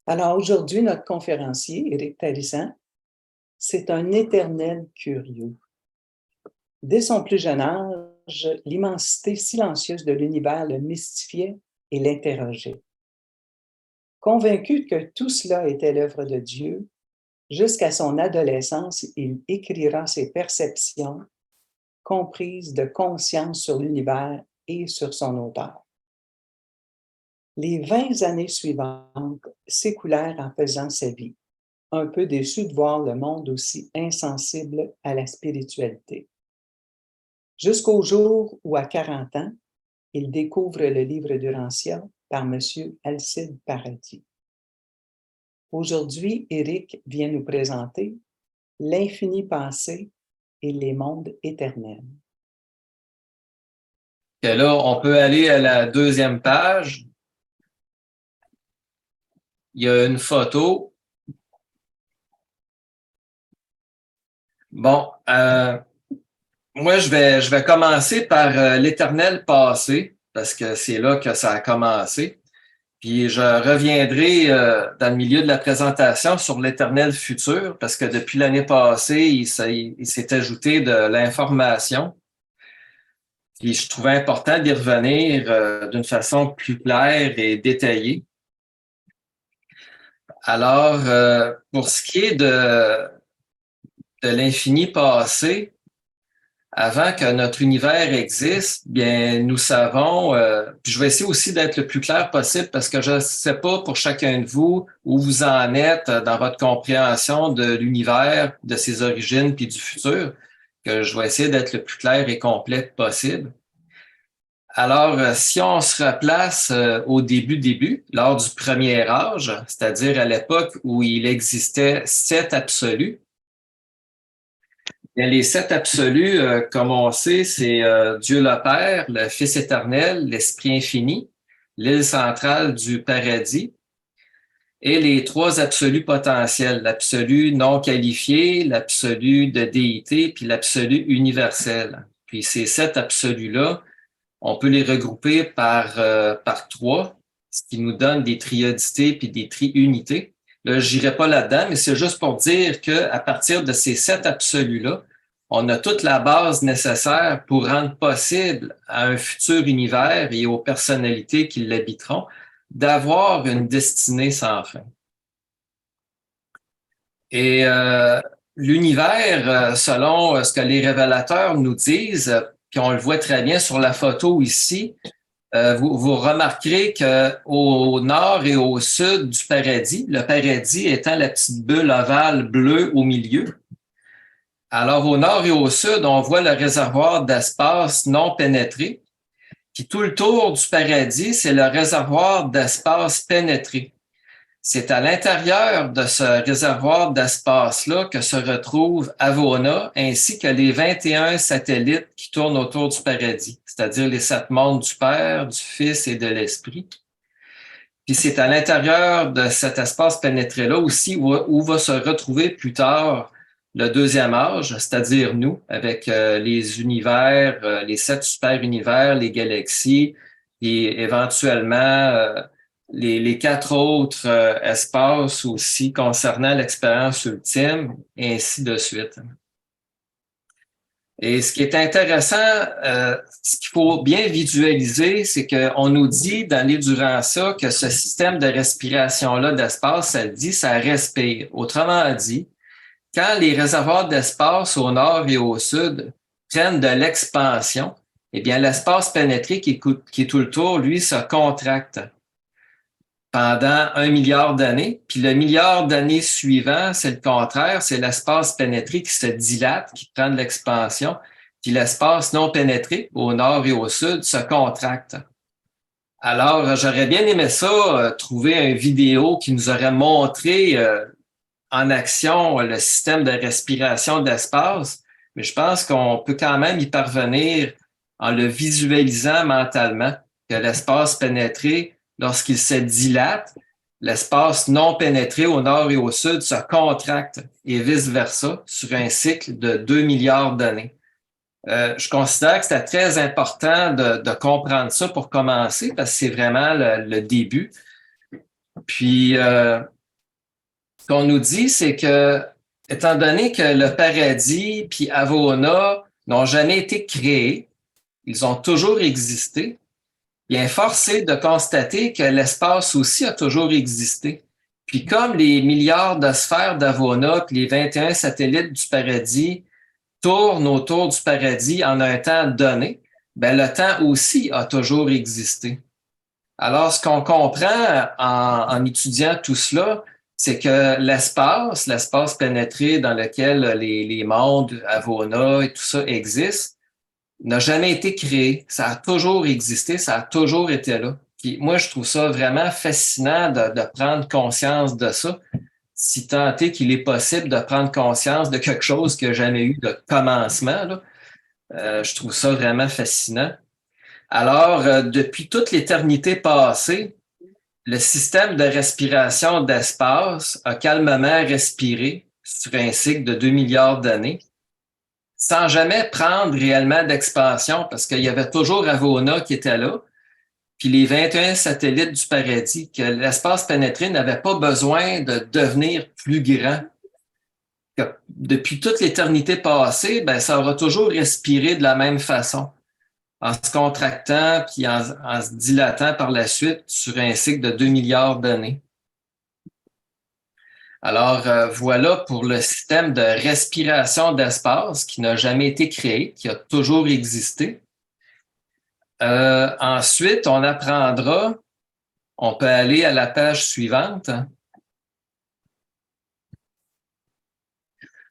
Alors aujourd'hui, notre conférencier, Éric Tarissan, c'est un éternel curieux. Dès son plus jeune âge, l'immensité silencieuse de l'univers le mystifiait et l'interrogeait. Convaincu que tout cela était l'œuvre de Dieu, jusqu'à son adolescence, il écrira ses perceptions, comprises de conscience sur l'univers et sur son auteur. Les 20 années suivantes s'écoulèrent en faisant sa vie, un peu déçu de voir le monde aussi insensible à la spiritualité. Jusqu'au jour où, à 40 ans, il découvre le livre d'Urantia par M. Alcide Paradis. Aujourd'hui, Éric vient nous présenter l'infini passé et les mondes éternels. Et là, on peut aller à la deuxième page. Il y a une photo. Bon, moi, je vais commencer par l'éternel passé, parce que c'est là que ça a commencé. Puis je reviendrai dans le milieu de la présentation sur l'éternel futur, parce que depuis l'année passée, il s'est ajouté de l'information. Puis je trouvais important d'y revenir d'une façon plus claire et détaillée. Alors, pour ce qui est de l'infini passé, avant que notre univers existe, bien, nous savons, puis je vais essayer aussi d'être le plus clair possible parce que je ne sais pas pour chacun de vous où vous en êtes dans votre compréhension de l'univers, de ses origines puis du futur, que je vais essayer d'être le plus clair et complet possible. Alors, si on se replace au début, lors du premier âge, c'est-à-dire à l'époque où il existait 7 absolus, les 7 absolus, comme on sait, c'est Dieu le Père, le Fils éternel, l'Esprit infini, l'île centrale du paradis, et les 3 absolus potentiels, l'absolu non qualifié, l'absolu de déité, puis l'absolu universel. Puis ces 7 absolus-là, on peut les regrouper par 3, ce qui nous donne des triodités puis des triunités. Là, je n'irai pas là-dedans, mais c'est juste pour dire qu'à partir de ces 7 absolus-là, on a toute la base nécessaire pour rendre possible à un futur univers et aux personnalités qui l'habiteront d'avoir une destinée sans fin. Et l'univers, selon ce que les révélateurs nous disent, puis on le voit très bien sur la photo ici, vous remarquerez qu'au nord et au sud du paradis, le paradis étant la petite bulle ovale bleue au milieu, alors au nord et au sud, on voit le réservoir d'espace non pénétré, puis tout le tour du paradis, c'est le réservoir d'espace pénétré. C'est à l'intérieur de ce réservoir d'espace-là que se retrouve Avona ainsi que les 21 satellites qui tournent autour du paradis, c'est-à-dire les 7 mondes du Père, du Fils et de l'Esprit. Puis c'est à l'intérieur de cet espace pénétré-là aussi où va se retrouver plus tard le deuxième âge, c'est-à-dire nous, avec les univers, les 7 super-univers, les galaxies et éventuellement les 4 autres espaces aussi concernant l'expérience ultime, et ainsi de suite. Et ce qui est intéressant, ce qu'il faut bien visualiser, c'est qu'on nous dit d'aller durant ça que ce système de respiration-là d'espace, ça dit, ça respire. Autrement dit, quand les réservoirs d'espace au nord et au sud prennent de l'expansion, eh bien, l'espace pénétré qui est tout le tour, lui, se contracte pendant 1 milliard d'années. Puis le milliard d'années suivant, c'est le contraire, c'est l'espace pénétré qui se dilate, qui prend de l'expansion, puis l'espace non pénétré au nord et au sud se contracte. Alors, j'aurais bien aimé ça, trouver une vidéo qui nous aurait montré en action le système de respiration d'espace, mais je pense qu'on peut quand même y parvenir en le visualisant mentalement, que l'espace pénétré, lorsqu'il se dilate, l'espace non pénétré au nord et au sud se contracte et vice-versa sur un cycle de 2 milliards d'années. Je considère que c'était très important de comprendre ça pour commencer parce que c'est vraiment le début. Puis, Ce qu'on nous dit, c'est que, étant donné que le paradis puis Avona n'ont jamais été créés, ils ont toujours existé, bien, force est de constater que l'espace aussi a toujours existé. Puis comme les milliards de sphères d'Avona puis les 21 satellites du paradis tournent autour du paradis en un temps donné, ben le temps aussi a toujours existé. Alors, ce qu'on comprend en étudiant tout cela, c'est que l'espace pénétré dans lequel les mondes, Avona et tout ça existent, n'a jamais été créé. Ça a toujours existé, ça a toujours été là. Puis moi, je trouve ça vraiment fascinant de prendre conscience de ça, si tant est qu'il est possible de prendre conscience de quelque chose qui n'a jamais eu de commencement, là. Je trouve ça vraiment fascinant. Alors, depuis toute l'éternité passée, le système de respiration d'espace a calmement respiré sur un cycle de 2 milliards d'années, sans jamais prendre réellement d'expansion, parce qu'il y avait toujours Avona qui était là, puis les 21 satellites du paradis, que l'espace pénétré n'avait pas besoin de devenir plus grand. Depuis toute l'éternité passée, ben, ça aura toujours respiré de la même façon, en se contractant puis en se dilatant par la suite sur un cycle de 2 milliards d'années. Alors, voilà pour le système de respiration d'espace qui n'a jamais été créé, qui a toujours existé. Ensuite, on apprendra, on peut aller à la page suivante.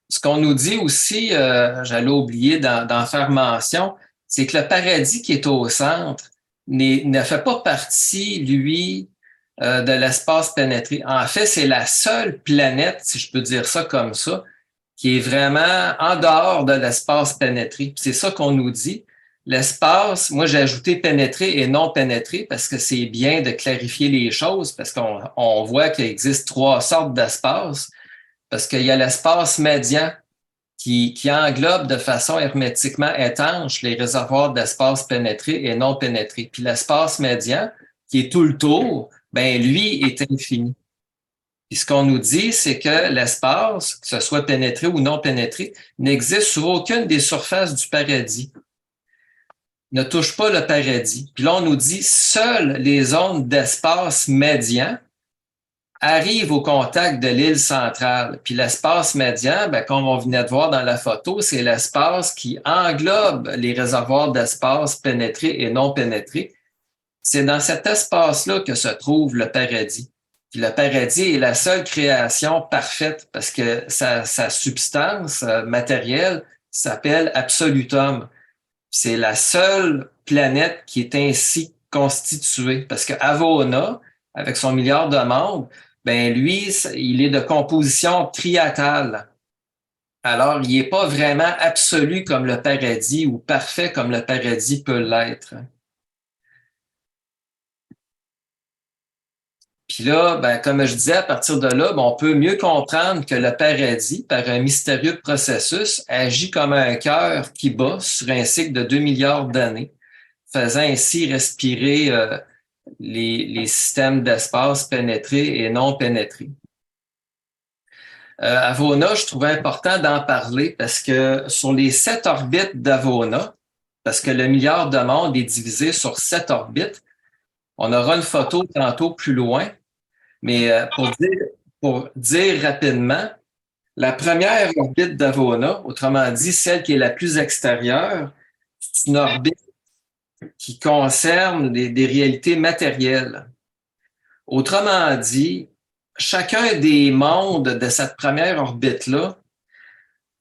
Ce qu'on nous dit aussi, j'allais oublier d'en faire mention, c'est que le paradis qui est au centre ne fait pas partie, lui, de l'espace pénétré. En fait, c'est la seule planète, si je peux dire ça comme ça, qui est vraiment en dehors de l'espace pénétré. C'est ça qu'on nous dit. L'espace, moi j'ai ajouté pénétré et non pénétré parce que c'est bien de clarifier les choses, parce qu'on voit qu'il existe 3 sortes d'espace, parce qu'il y a l'espace médian qui englobe de façon hermétiquement étanche les réservoirs d'espace pénétré et non pénétré. Puis l'espace médian, qui est tout le tour, ben lui est infini. Puis ce qu'on nous dit, c'est que l'espace, que ce soit pénétré ou non pénétré, n'existe sur aucune des surfaces du paradis. Ne touche pas le paradis. Puis là, on nous dit, seules les zones d'espace médian arrivent au contact de l'île centrale. Puis l'espace médian, ben, comme on venait de voir dans la photo, c'est l'espace qui englobe les réservoirs d'espace pénétrés et non pénétrés. C'est dans cet espace-là que se trouve le paradis. Puis le paradis est la seule création parfaite parce que sa substance matérielle s'appelle absolutum. C'est la seule planète qui est ainsi constituée parce que Avona, avec son milliard de membres, ben lui, il est de composition triatale. Alors, il n'est pas vraiment absolu comme le paradis ou parfait comme le paradis peut l'être. Puis là, ben, comme je disais, à partir de là, ben, on peut mieux comprendre que le paradis, par un mystérieux processus, agit comme un cœur qui bat sur un cycle de 2 milliards d'années, faisant ainsi respirer les systèmes d'espace pénétrés et non pénétrés. Avona, je trouvais important d'en parler parce que sur les 7 orbites d'Avona, parce que le milliard de mondes est divisé sur 7 orbites, on aura une photo tantôt plus loin, mais pour dire rapidement, la première orbite d'Avona, autrement dit celle qui est la plus extérieure, c'est une orbite qui concerne des réalités matérielles. Autrement dit, chacun des mondes de cette première orbite-là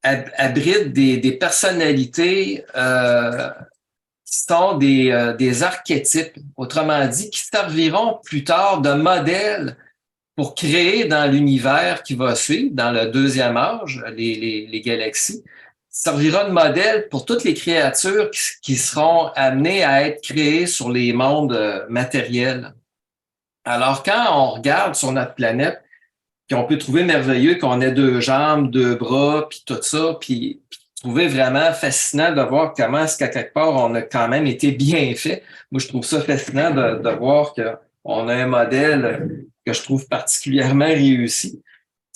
abrite des personnalités qui sont des archétypes, autrement dit, qui serviront plus tard de modèles pour créer dans l'univers qui va suivre, dans le deuxième âge, les galaxies, servira de modèle pour toutes les créatures qui seront amenées à être créées sur les mondes matériels. Alors, quand on regarde sur notre planète, puis on peut trouver merveilleux qu'on ait 2 jambes, 2 bras, puis tout ça, puis trouver vraiment fascinant de voir comment est-ce qu'à quelque part, on a quand même été bien fait. Moi, je trouve ça fascinant de voir qu'on a un modèle que je trouve particulièrement réussi.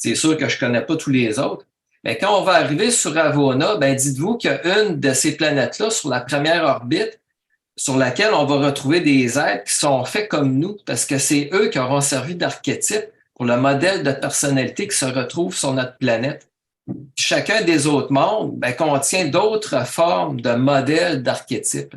C'est sûr que je ne connais pas tous les autres. Mais quand on va arriver sur Avona, ben dites-vous qu'il y a une de ces planètes-là sur la première orbite sur laquelle on va retrouver des êtres qui sont faits comme nous, parce que c'est eux qui auront servi d'archétype pour le modèle de personnalité qui se retrouve sur notre planète. Chacun des autres mondes ben, contient d'autres formes de modèles d'archétypes.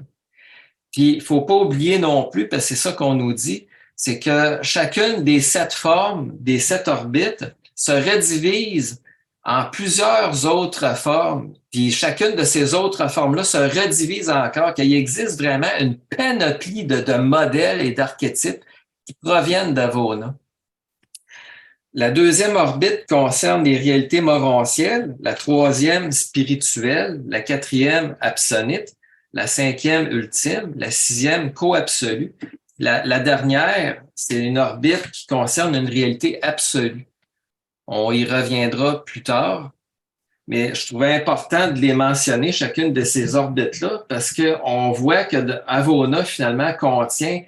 Puis, il faut pas oublier non plus, parce que c'est ça qu'on nous dit, c'est que chacune des 7 formes, des 7 orbites, se redivise en plusieurs autres formes. Puis, chacune de ces autres formes-là se redivise encore, qu'il existe vraiment une panoplie de modèles et d'archétypes qui proviennent d'Avona. La deuxième orbite concerne les réalités morontielles, la troisième spirituelle, la quatrième absonite, la cinquième ultime, la sixième co-absolue. La dernière, c'est une orbite qui concerne une réalité absolue. On y reviendra plus tard, mais je trouvais important de les mentionner, chacune de ces orbites-là, parce qu'on voit que Avona, finalement, contient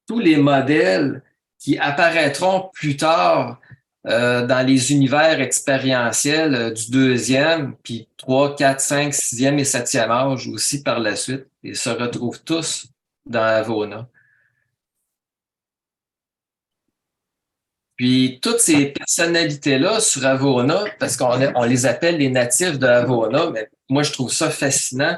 tous les modèles qui apparaîtront plus tard dans les univers expérientiels du deuxième, puis 3, 4, 5, 6e et 7e âge aussi par la suite. Ils se retrouvent tous dans Avona. Puis toutes ces personnalités-là sur Avona, parce qu'on les appelle les natifs de Avona, mais moi je trouve ça fascinant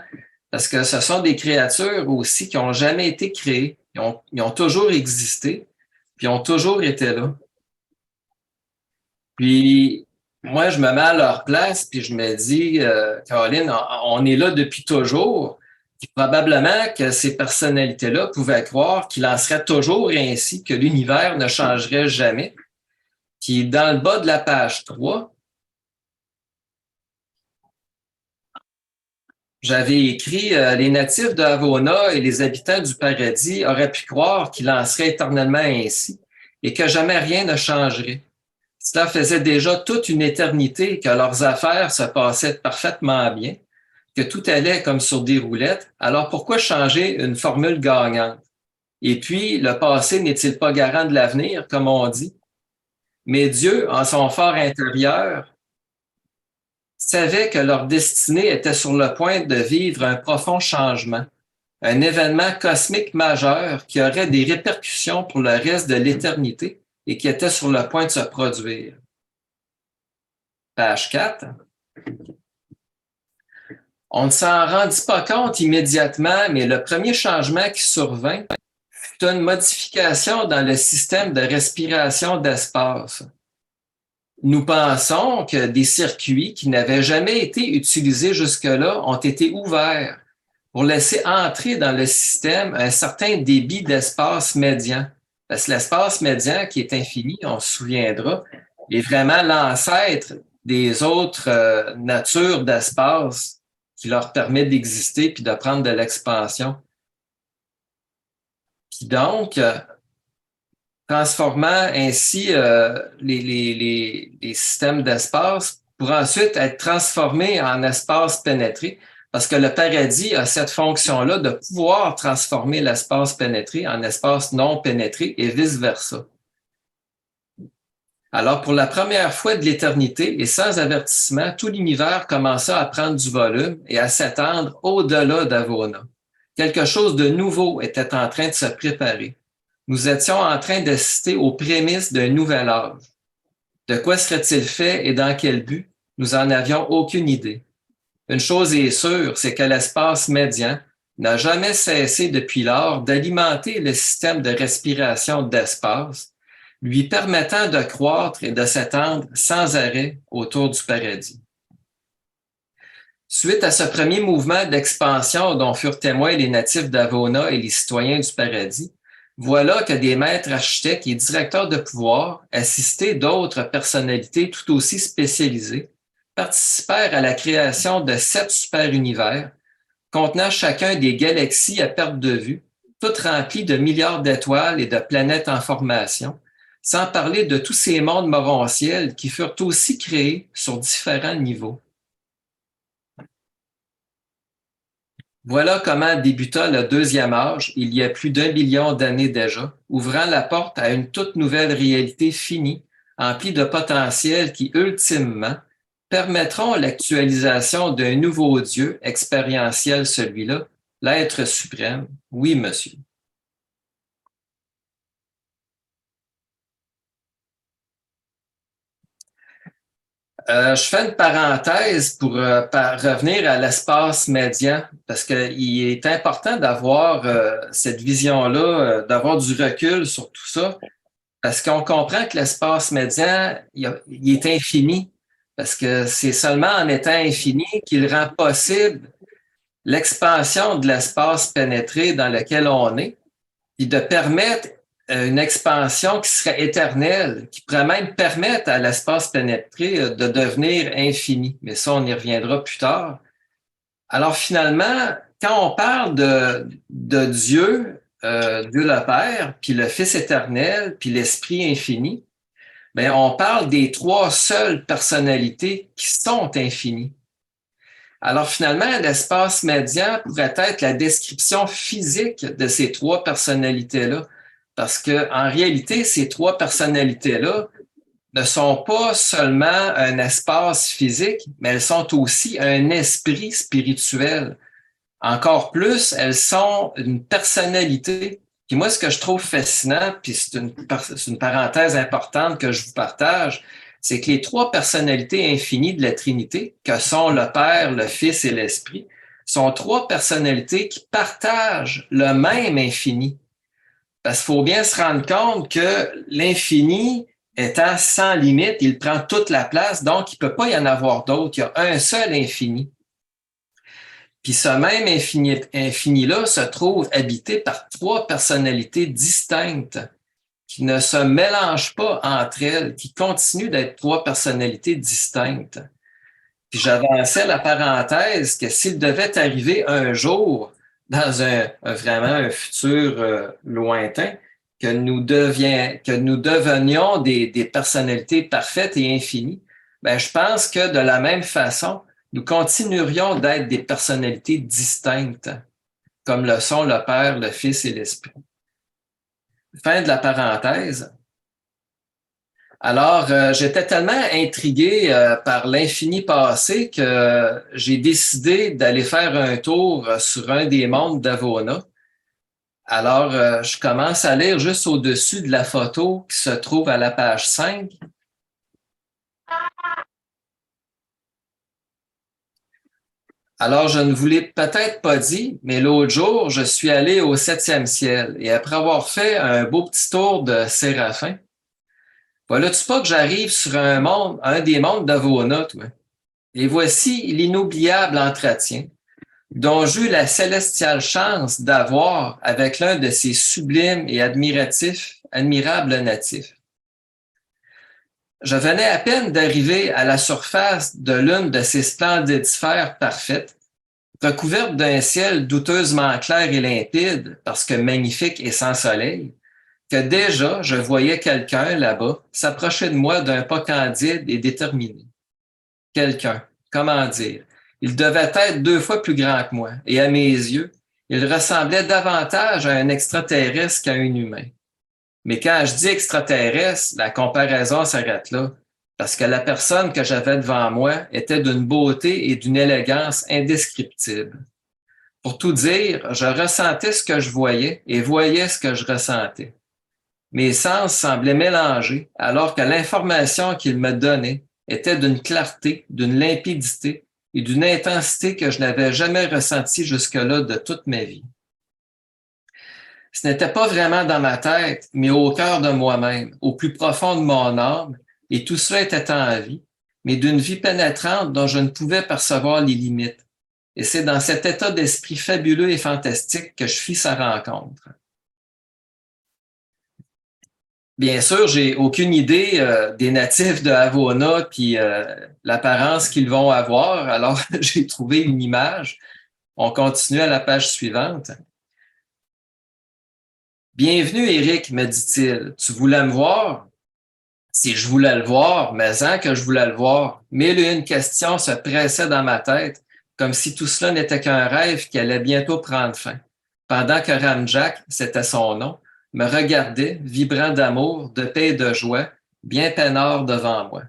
parce que ce sont des créatures aussi qui n'ont jamais été créées. Ils ont toujours existé, puis ils ont toujours été là. Puis, moi, je me mets à leur place, puis je me dis, Caroline, on est là depuis toujours. Puis probablement que ces personnalités-là pouvaient croire qu'il en serait toujours ainsi, que l'univers ne changerait jamais. Puis, dans le bas de la page 3, j'avais écrit les natifs de Havona et les habitants du paradis auraient pu croire qu'il en serait éternellement ainsi et que jamais rien ne changerait. Cela faisait déjà toute une éternité que leurs affaires se passaient parfaitement bien, que tout allait comme sur des roulettes. Alors pourquoi changer une formule gagnante? Et puis, le passé n'est-il pas garant de l'avenir, comme on dit? Mais Dieu, en son fort intérieur, savait que leur destinée était sur le point de vivre un profond changement, un événement cosmique majeur qui aurait des répercussions pour le reste de l'éternité et qui était sur le point de se produire. Page 4. On ne s'en rendit pas compte immédiatement, mais le premier changement qui survint fut une modification dans le système de respiration d'espace. Nous pensons que des circuits qui n'avaient jamais été utilisés jusque-là ont été ouverts pour laisser entrer dans le système un certain débit d'espace médian. Parce que l'espace médian, qui est infini, on se souviendra, est vraiment l'ancêtre des autres natures d'espace qui leur permet d'exister puis de prendre de l'expansion. Puis donc, transformant ainsi les systèmes d'espace pour ensuite être transformés en espace pénétré, parce que le paradis a cette fonction-là de pouvoir transformer l'espace pénétré en espace non pénétré et vice-versa. Alors, pour la première fois de l'éternité et sans avertissement, tout l'univers commença à prendre du volume et à s'étendre au-delà d'Avona. Quelque chose de nouveau était en train de se préparer. Nous étions en train d'assister aux prémices d'un nouvel âge. De quoi serait-il fait et dans quel but? Nous en avions aucune idée. Une chose est sûre, c'est que l'espace médian n'a jamais cessé depuis lors d'alimenter le système de respiration d'espace, lui permettant de croître et de s'étendre sans arrêt autour du paradis. Suite à ce premier mouvement d'expansion dont furent témoins les natifs d'Avona et les citoyens du paradis, voilà que des maîtres architectes et directeurs de pouvoir, assistés d'autres personnalités tout aussi spécialisées, participèrent à la création de 7 super-univers, contenant chacun des galaxies à perte de vue, toutes remplies de milliards d'étoiles et de planètes en formation, sans parler de tous ces mondes morontiels qui furent aussi créés sur différents niveaux. Voilà comment débuta le deuxième âge, il y a plus d'1 billion d'années déjà, ouvrant la porte à une toute nouvelle réalité finie, emplis de potentiel qui, ultimement, permettront l'actualisation d'un nouveau Dieu, expérientiel celui-là, l'être suprême. Oui, monsieur. Je fais une parenthèse pour revenir à l'espace médian, parce qu'il est important d'avoir cette vision-là, d'avoir du recul sur tout ça, parce qu'on comprend que l'espace médian, il est infini, parce que c'est seulement en étant infini qu'il rend possible l'expansion de l'espace pénétré dans lequel on est, puis de permettre une expansion qui serait éternelle, qui pourrait même permettre à l'espace pénétré de devenir infini. Mais ça, on y reviendra plus tard. Alors finalement, quand on parle de Dieu, Dieu le Père, puis le Fils éternel, puis l'Esprit infini, bien, on parle des trois seules personnalités qui sont infinies. Alors finalement, l'espace médian pourrait être la description physique de ces trois personnalités-là. Parce que en réalité, ces trois personnalités-là ne sont pas seulement un espace physique, mais elles sont aussi un esprit spirituel. Encore plus, elles sont une personnalité. Puis moi, ce que je trouve fascinant, puis c'est une parenthèse importante que je vous partage, c'est que les trois personnalités infinies de la Trinité, que sont le Père, le Fils et l'Esprit, sont trois personnalités qui partagent le même infini. Parce qu'il faut bien se rendre compte que l'infini étant sans limite, il prend toute la place, donc il ne peut pas y en avoir d'autres. Il y a un seul infini. Puis ce même infini-là se trouve habité par trois personnalités distinctes qui ne se mélangent pas entre elles, qui continuent d'être trois personnalités distinctes. Puis j'avançais la parenthèse que s'il devait arriver un jour, dans vraiment un futur lointain, que nous devenions des personnalités parfaites et infinies, ben je pense que de la même façon, nous continuerions d'être des personnalités distinctes, comme le sont le Père, le Fils et l'Esprit. Fin de la parenthèse. Alors, j'étais tellement intrigué par l'infini passé que j'ai décidé d'aller faire un tour sur un des mondes d'Avona. Alors, je commence à lire juste au-dessus de la photo qui se trouve à la page 5. Alors, je ne vous l'ai peut-être pas dit, mais l'autre jour, je suis allé au 7e ciel et après avoir fait un beau petit tour de Séraphin, voilà-tu pas que j'arrive sur un des mondes d'Avona, toi? Et voici l'inoubliable entretien dont j'eus la célestiale chance d'avoir avec l'un de ces sublimes et admirables natifs. Je venais à peine d'arriver à la surface de l'une de ces splendides sphères parfaites, recouverte d'un ciel douteusement clair et limpide, parce que magnifique et sans soleil, que déjà je voyais quelqu'un là-bas s'approcher de moi d'un pas candide et déterminé. Quelqu'un, comment dire, il devait être 2 fois plus grand que moi, et à mes yeux, il ressemblait davantage à un extraterrestre qu'à un humain. Mais quand je dis extraterrestre, la comparaison s'arrête là, parce que la personne que j'avais devant moi était d'une beauté et d'une élégance indescriptibles. Pour tout dire, je ressentais ce que je voyais et voyais ce que je ressentais. Mes sens semblaient mélangés, alors que l'information qu'il me donnait était d'une clarté, d'une limpidité et d'une intensité que je n'avais jamais ressentie jusque-là de toute ma vie. Ce n'était pas vraiment dans ma tête, mais au cœur de moi-même, au plus profond de mon âme, et tout cela était en vie, mais d'une vie pénétrante dont je ne pouvais percevoir les limites. Et c'est dans cet état d'esprit fabuleux et fantastique que je fis sa rencontre. Bien sûr, j'ai aucune idée des natifs de Havona puis l'apparence qu'ils vont avoir. Alors, j'ai trouvé une image. On continue à la page suivante. Bienvenue, Éric, me dit-il. Tu voulais me voir? Si je voulais le voir, mais que je voulais le voir. 1001 questions se pressaient dans ma tête, comme si tout cela n'était qu'un rêve qui allait bientôt prendre fin. Pendant que Ramjack, c'était son nom, me regardait, vibrant d'amour, de paix et de joie, bien peinard devant moi.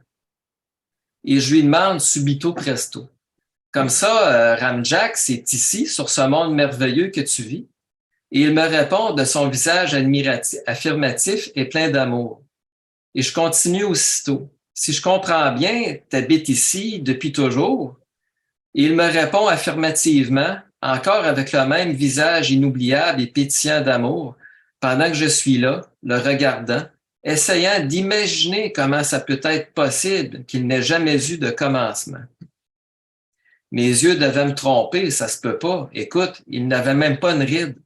Et je lui demande subito presto. Comme ça, Ramjack, c'est ici, sur ce monde merveilleux que tu vis. Et il me répond de son visage affirmatif et plein d'amour. Et je continue aussitôt. Si je comprends bien, tu habites ici depuis toujours. Et il me répond affirmativement, encore avec le même visage inoubliable et pétillant d'amour, pendant que je suis là, le regardant, essayant d'imaginer comment ça peut être possible qu'il n'ait jamais eu de commencement. Mes yeux devaient me tromper, ça se peut pas. Écoute, il n'avait même pas une ride.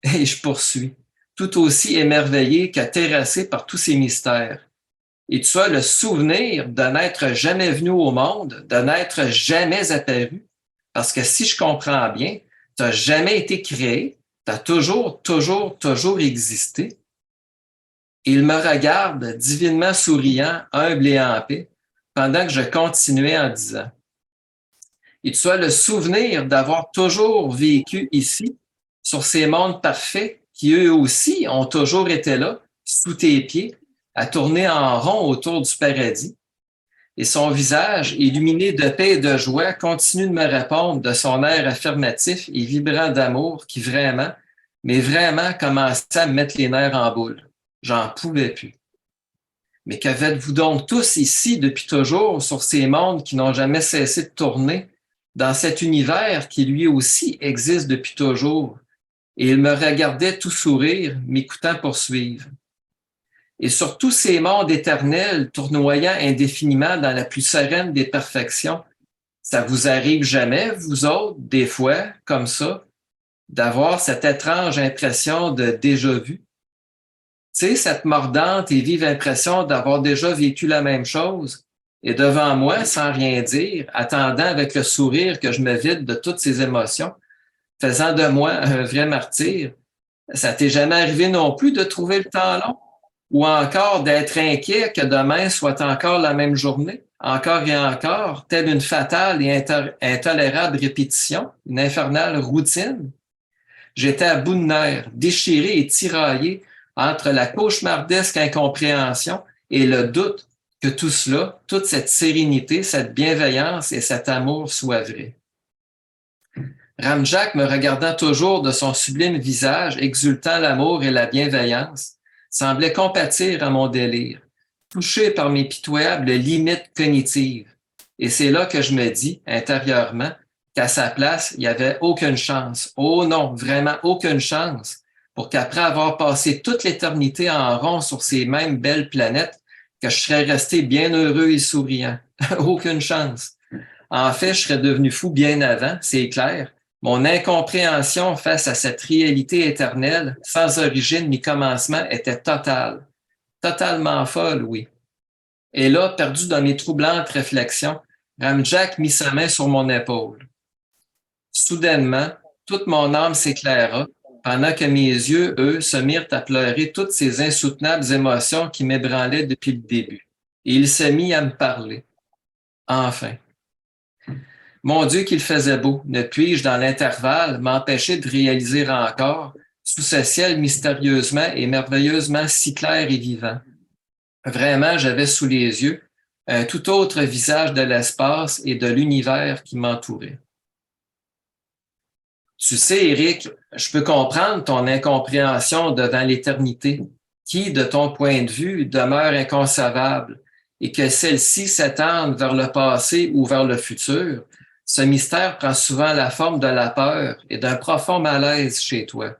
Et je poursuis, tout aussi émerveillé que terrassé par tous ces mystères. Et tu as le souvenir de n'être jamais venu au monde, de n'être jamais apparu. Parce que si je comprends bien, tu n'as jamais été créé, tu as toujours existé. Et il me regarde, divinement souriant, humble et en paix, pendant que je continuais en disant, et tu as le souvenir d'avoir toujours vécu ici, sur ces mondes parfaits qui eux aussi ont toujours été là, sous tes pieds, à tourner en rond autour du paradis. Et son visage, illuminé de paix et de joie, continue de me répondre de son air affirmatif et vibrant d'amour qui vraiment, mais vraiment commençait à me mettre les nerfs en boule. J'en pouvais plus. Mais que faites-vous donc tous ici depuis toujours sur ces mondes qui n'ont jamais cessé de tourner, dans cet univers qui lui aussi existe depuis toujours? Et il me regardait tout sourire, m'écoutant poursuivre. Et sur tous ces mondes éternels, tournoyant indéfiniment dans la plus sereine des perfections, ça vous arrive jamais, vous autres, des fois, comme ça, d'avoir cette étrange impression de déjà-vu? Tu sais, cette mordante et vive impression d'avoir déjà vécu la même chose, et devant moi, sans rien dire, attendant avec le sourire que je me vide de toutes ces émotions, faisant de moi un vrai martyr. Ça t'est jamais arrivé non plus de trouver le temps long? Ou encore d'être inquiet que demain soit encore la même journée, encore et encore, telle une fatale et intolérable répétition, une infernale routine? J'étais à bout de nerfs, déchiré et tiraillé entre la cauchemardesque incompréhension et le doute que tout cela, toute cette sérénité, cette bienveillance et cet amour soient vrais. Ramjack, me regardant toujours de son sublime visage, exultant l'amour et la bienveillance, semblait compatir à mon délire, touché par mes pitoyables limites cognitives. Et c'est là que je me dis, intérieurement, qu'à sa place, il n'y avait aucune chance. Oh non, vraiment aucune chance, pour qu'après avoir passé toute l'éternité en rond sur ces mêmes belles planètes, que je serais resté bien heureux et souriant. Aucune chance. En fait, je serais devenu fou bien avant, c'est clair. Mon incompréhension face à cette réalité éternelle, sans origine ni commencement, était totale. Totalement folle, oui. Et là, perdu dans mes troublantes réflexions, Ramjack mit sa main sur mon épaule. Soudainement, toute mon âme s'éclaira, pendant que mes yeux, eux, se mirent à pleurer toutes ces insoutenables émotions qui m'ébranlaient depuis le début. Et il s'est mis à me parler. Enfin. Mon Dieu, qu'il faisait beau. Ne puis-je, dans l'intervalle, m'empêcher de réaliser encore, sous ce ciel mystérieusement et merveilleusement si clair et vivant? Vraiment, j'avais sous les yeux un tout autre visage de l'espace et de l'univers qui m'entourait. Tu sais, Éric, je peux comprendre ton incompréhension devant l'éternité, qui, de ton point de vue, demeure inconcevable, et que celle-ci s'étende vers le passé ou vers le futur. Ce mystère prend souvent la forme de la peur et d'un profond malaise chez toi.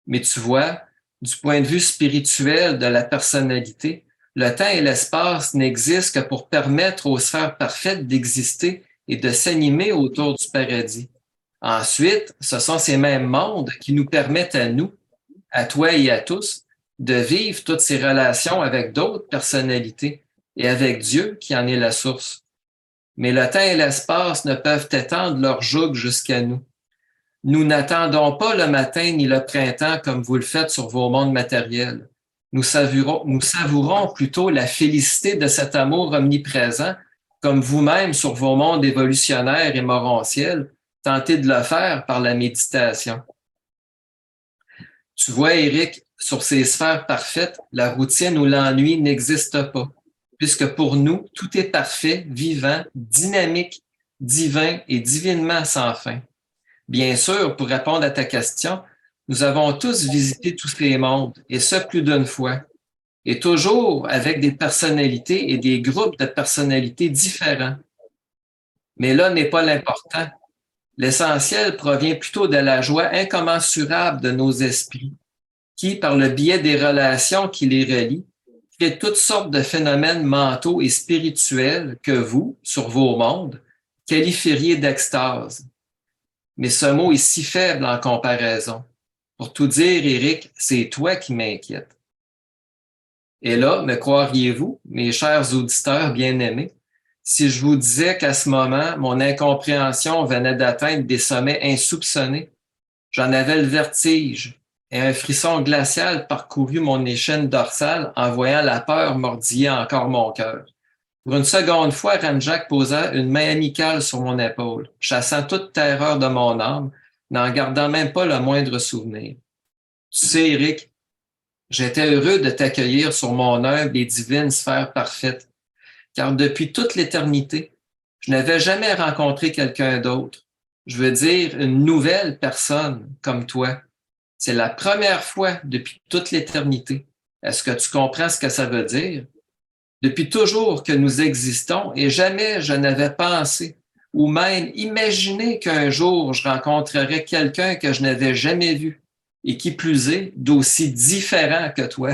Mais tu vois, du point de vue spirituel de la personnalité, le temps et l'espace n'existent que pour permettre aux sphères parfaites d'exister et de s'animer autour du paradis. Ensuite, ce sont ces mêmes mondes qui nous permettent à nous, à toi et à tous, de vivre toutes ces relations avec d'autres personnalités et avec Dieu qui en est la source. Mais le temps et l'espace ne peuvent étendre leur joug jusqu'à nous. Nous n'attendons pas le matin ni le printemps comme vous le faites sur vos mondes matériels. Nous savourons plutôt la félicité de cet amour omniprésent, comme vous-même sur vos mondes évolutionnaires et morontiels, tentez de le faire par la méditation. Tu vois, Éric, sur ces sphères parfaites, la routine ou l'ennui n'existe pas, puisque pour nous, tout est parfait, vivant, dynamique, divin et divinement sans fin. Bien sûr, pour répondre à ta question, nous avons tous visité tous ces mondes, et ce plus d'une fois, et toujours avec des personnalités et des groupes de personnalités différents. Mais là n'est pas l'important. L'essentiel provient plutôt de la joie incommensurable de nos esprits, qui, par le biais des relations qui les relient, créent toutes sortes de phénomènes mentaux et spirituels que vous, sur vos mondes, qualifieriez d'extase. Mais ce mot est si faible en comparaison. Pour tout dire, Éric, c'est toi qui m'inquiète. Et là, me croiriez-vous, mes chers auditeurs bien-aimés, si je vous disais qu'à ce moment, mon incompréhension venait d'atteindre des sommets insoupçonnés? J'en avais le vertige et un frisson glacial parcourut mon échine dorsale en voyant la peur mordiller encore mon cœur. Pour une seconde fois, Ramjack posa une main amicale sur mon épaule, chassant toute terreur de mon âme, n'en gardant même pas le moindre souvenir. Tu sais, Éric, j'étais heureux de t'accueillir sur mon humble et divine sphère parfaite, car depuis toute l'éternité, je n'avais jamais rencontré quelqu'un d'autre. Je veux dire, une nouvelle personne comme toi. C'est la première fois depuis toute l'éternité. Est-ce que tu comprends ce que ça veut dire? Depuis toujours que nous existons et jamais je n'avais pensé ou même imaginé qu'un jour je rencontrerais quelqu'un que je n'avais jamais vu et qui plus est, d'aussi différent que toi.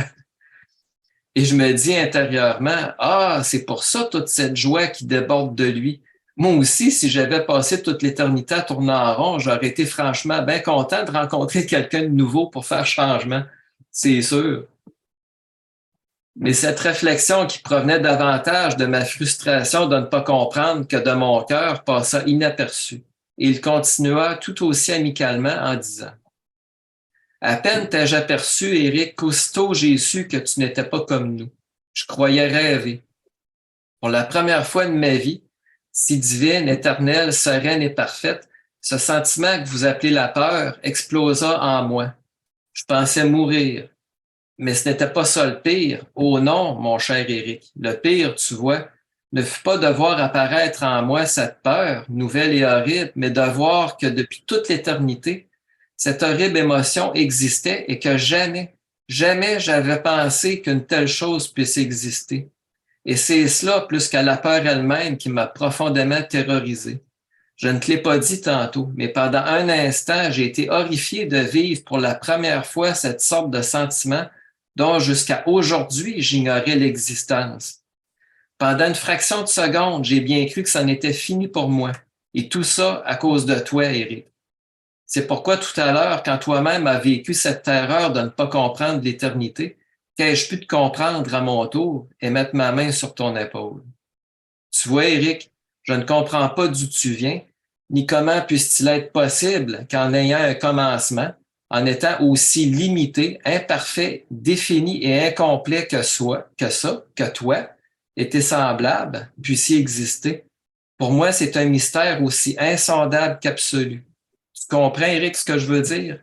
Et je me dis intérieurement, ah, c'est pour ça toute cette joie qui déborde de lui. Moi aussi, si j'avais passé toute l'éternité à tourner en rond, j'aurais été franchement bien content de rencontrer quelqu'un de nouveau pour faire changement. C'est sûr. Mais cette réflexion qui provenait davantage de ma frustration de ne pas comprendre que de mon cœur passa inaperçue. Et il continua tout aussi amicalement en disant: à peine t'ai-je aperçu, Éric, qu'aussitôt j'ai su que tu n'étais pas comme nous. Je croyais rêver. Pour la première fois de ma vie, si divine, éternelle, sereine et parfaite, ce sentiment que vous appelez la peur explosa en moi. Je pensais mourir. Mais ce n'était pas ça le pire. Oh non, mon cher Éric. Le pire, tu vois, ne fut pas de voir apparaître en moi cette peur, nouvelle et horrible, mais de voir que depuis toute l'éternité, cette horrible émotion existait et que jamais, jamais j'avais pensé qu'une telle chose puisse exister. Et c'est cela, plus qu'à la peur elle-même, qui m'a profondément terrorisé. Je ne te l'ai pas dit tantôt, mais pendant un instant, j'ai été horrifié de vivre pour la première fois cette sorte de sentiment dont jusqu'à aujourd'hui, j'ignorais l'existence. Pendant une fraction de seconde, j'ai bien cru que ça en était fini pour moi. Et tout ça à cause de toi, Éric. C'est pourquoi tout à l'heure, quand toi-même as vécu cette terreur de ne pas comprendre l'éternité, qu'ai-je pu te comprendre à mon tour et mettre ma main sur ton épaule? Tu vois, Éric, je ne comprends pas d'où tu viens, ni comment puisse-t-il être possible qu'en ayant un commencement, en étant aussi limité, imparfait, défini et incomplet que toi, et tes semblables, puissiez exister. Pour moi, c'est un mystère aussi insondable qu'absolu. Tu comprends, Éric, ce que je veux dire?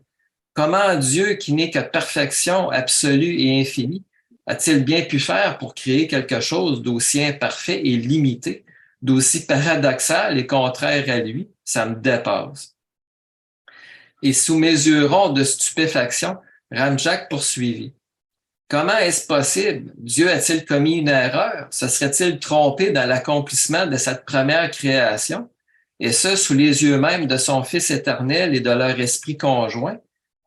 Comment Dieu, qui n'est que perfection absolue et infinie, a-t-il bien pu faire pour créer quelque chose d'aussi imparfait et limité, d'aussi paradoxal et contraire à lui? Ça me dépasse. Et sous mes yeux ronds de stupéfaction, Ramjack poursuivit. Comment est-ce possible? Dieu a-t-il commis une erreur? Se serait-il trompé dans l'accomplissement de cette première création? Et ce, sous les yeux même de son Fils éternel et de leur esprit conjoint?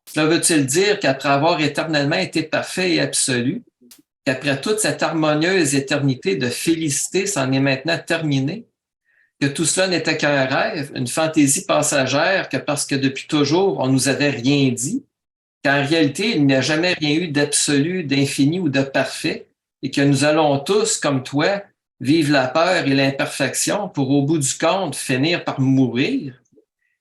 Cela veut-il dire qu'après avoir éternellement été parfait et absolu, qu'après toute cette harmonieuse éternité de félicité s'en est maintenant terminée? Que tout cela n'était qu'un rêve, une fantaisie passagère, que parce que depuis toujours, on nous avait rien dit, qu'en réalité, il n'y a jamais rien eu d'absolu, d'infini ou de parfait, et que nous allons tous, comme toi, vivre la peur et l'imperfection pour, au bout du compte, finir par mourir?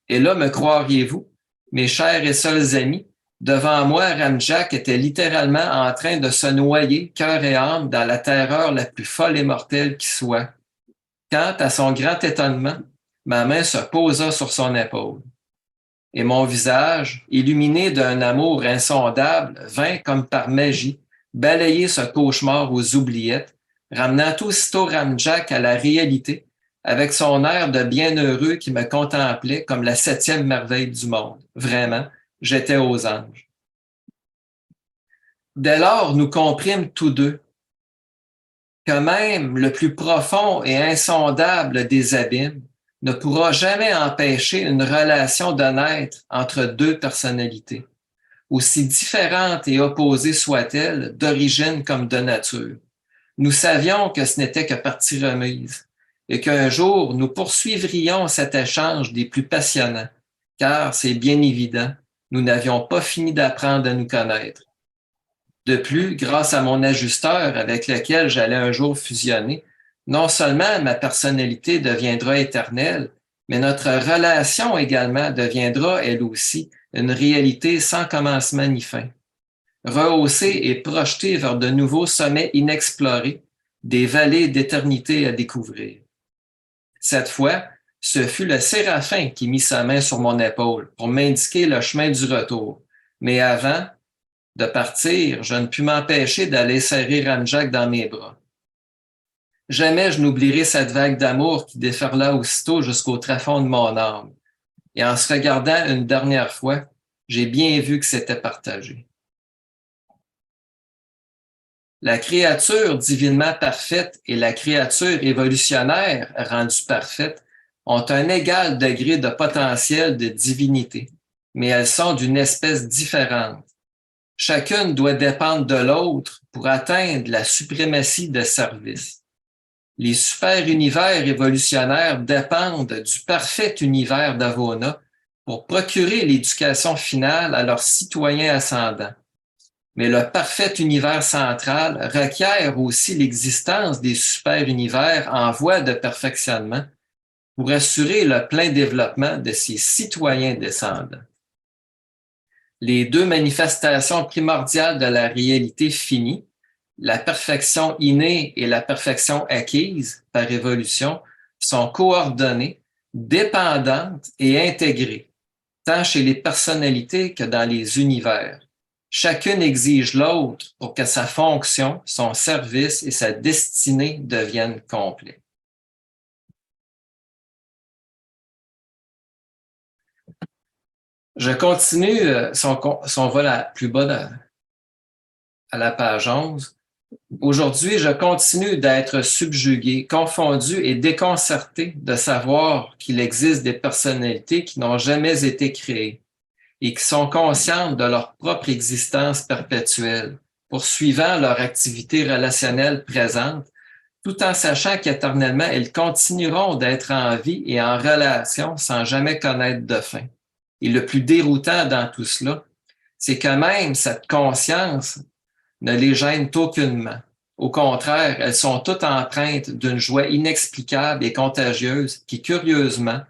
Et là, me croiriez-vous, mes chers et seuls amis, devant moi, Ramjack était littéralement en train de se noyer, cœur et âme, dans la terreur la plus folle et mortelle qui soit. Quand, à son grand étonnement, ma main se posa sur son épaule. et mon visage, illuminé d'un amour insondable, vint comme par magie balayer ce cauchemar aux oubliettes, ramenant aussitôt Ramjack à la réalité, avec son air de bienheureux qui me contemplait comme la 7e merveille du monde. Vraiment, j'étais aux anges. Dès lors, nous comprîmes tous deux que même le plus profond et insondable des abîmes ne pourra jamais empêcher une relation de naître entre deux personnalités, aussi différentes et opposées soient-elles, d'origine comme de nature. Nous savions que ce n'était que partie remise et qu'un jour nous poursuivrions cet échange des plus passionnants, car c'est bien évident, nous n'avions pas fini d'apprendre à nous connaître. De plus, grâce à mon ajusteur avec lequel j'allais un jour fusionner, non seulement ma personnalité deviendra éternelle, mais notre relation également deviendra, elle aussi, une réalité sans commencement ni fin. Rehaussée et projetée vers de nouveaux sommets inexplorés, des vallées d'éternité à découvrir. Cette fois, ce fut le Séraphin qui mit sa main sur mon épaule pour m'indiquer le chemin du retour. Mais avant de partir, je ne pus m'empêcher d'aller serrer Ramjack dans mes bras. Jamais je n'oublierai cette vague d'amour qui déferla aussitôt jusqu'au tréfonds de mon âme. Et en se regardant une dernière fois, j'ai bien vu que c'était partagé. La créature divinement parfaite et la créature évolutionnaire rendue parfaite ont un égal degré de potentiel de divinité, mais elles sont d'une espèce différente. Chacune doit dépendre de l'autre pour atteindre la suprématie de service. Les super-univers évolutionnaires dépendent du parfait univers d'Avona pour procurer l'éducation finale à leurs citoyens ascendants. Mais le parfait univers central requiert aussi l'existence des super-univers en voie de perfectionnement pour assurer le plein développement de ses citoyens descendants. Les deux manifestations primordiales de la réalité finie, la perfection innée et la perfection acquise par évolution, sont coordonnées, dépendantes et intégrées, tant chez les personnalités que dans les univers. Chacune exige l'autre pour que sa fonction, son service et sa destinée deviennent complets. Je continue son vol plus bas à la page 11. Aujourd'hui, je continue d'être subjugué, confondu et déconcerté de savoir qu'il existe des personnalités qui n'ont jamais été créées et qui sont conscientes de leur propre existence perpétuelle, poursuivant leur activité relationnelle présente, tout en sachant qu'éternellement, elles continueront d'être en vie et en relation sans jamais connaître de fin. Et le plus déroutant dans tout cela, c'est que même cette conscience ne les gêne aucunement. Au contraire, elles sont toutes empreintes d'une joie inexplicable et contagieuse qui, curieusement,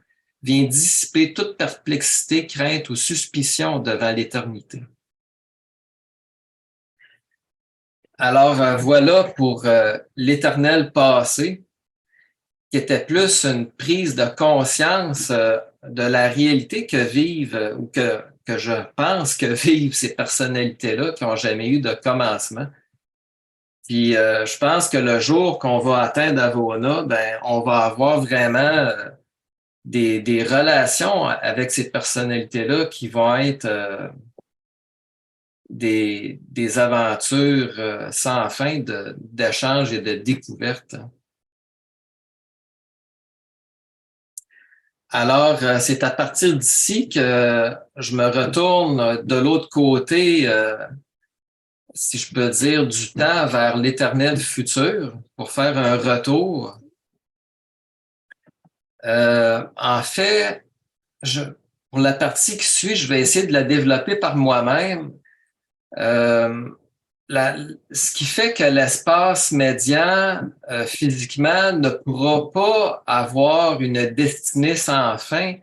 vient dissiper toute perplexité, crainte ou suspicion devant l'éternité. Alors, voilà pour l'éternel passé, qui était plus une prise de conscience de la réalité que vivent ou que je pense que vivent ces personnalités-là qui n'ont jamais eu de commencement. Puis je pense que le jour qu'on va atteindre Avona, ben, on va avoir vraiment des relations avec ces personnalités-là qui vont être des aventures sans fin d'échanges et de découvertes. Alors, c'est à partir d'ici que je me retourne de l'autre côté, si je peux dire, du temps vers l'éternel futur pour faire un retour. En fait, pour la partie qui suit, je vais essayer de la développer par moi-même. Ce qui fait que l'espace médian, physiquement, ne pourra pas avoir une destinée sans fin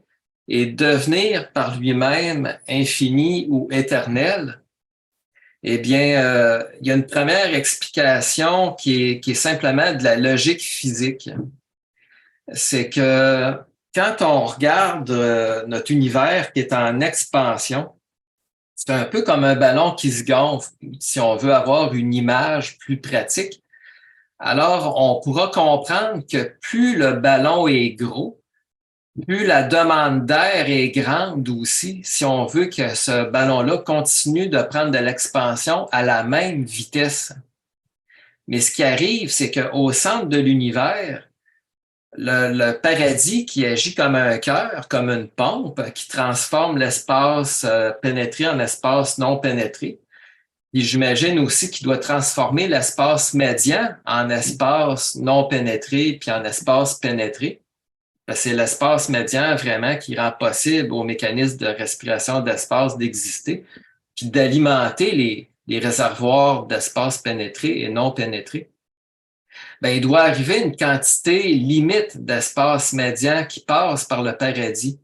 et devenir par lui-même infini ou éternel, eh bien, il y a une première explication qui est simplement de la logique physique. C'est que quand on regarde notre univers qui est en expansion, c'est un peu comme un ballon qui se gonfle. Si on veut avoir une image plus pratique, alors on pourra comprendre que plus le ballon est gros, plus la demande d'air est grande aussi, si on veut que ce ballon-là continue de prendre de l'expansion à la même vitesse. Mais ce qui arrive, c'est qu'au centre de l'univers, le paradis qui agit comme un cœur, comme une pompe, qui transforme l'espace pénétré en espace non pénétré. Et j'imagine aussi qu'il doit transformer l'espace médian en espace non pénétré puis en espace pénétré. C'est l'espace médian vraiment qui rend possible aux mécanismes de respiration d'espace d'exister puis d'alimenter les réservoirs d'espace pénétré et non pénétré. Ben, il doit arriver une quantité limite d'espace médian qui passe par le paradis.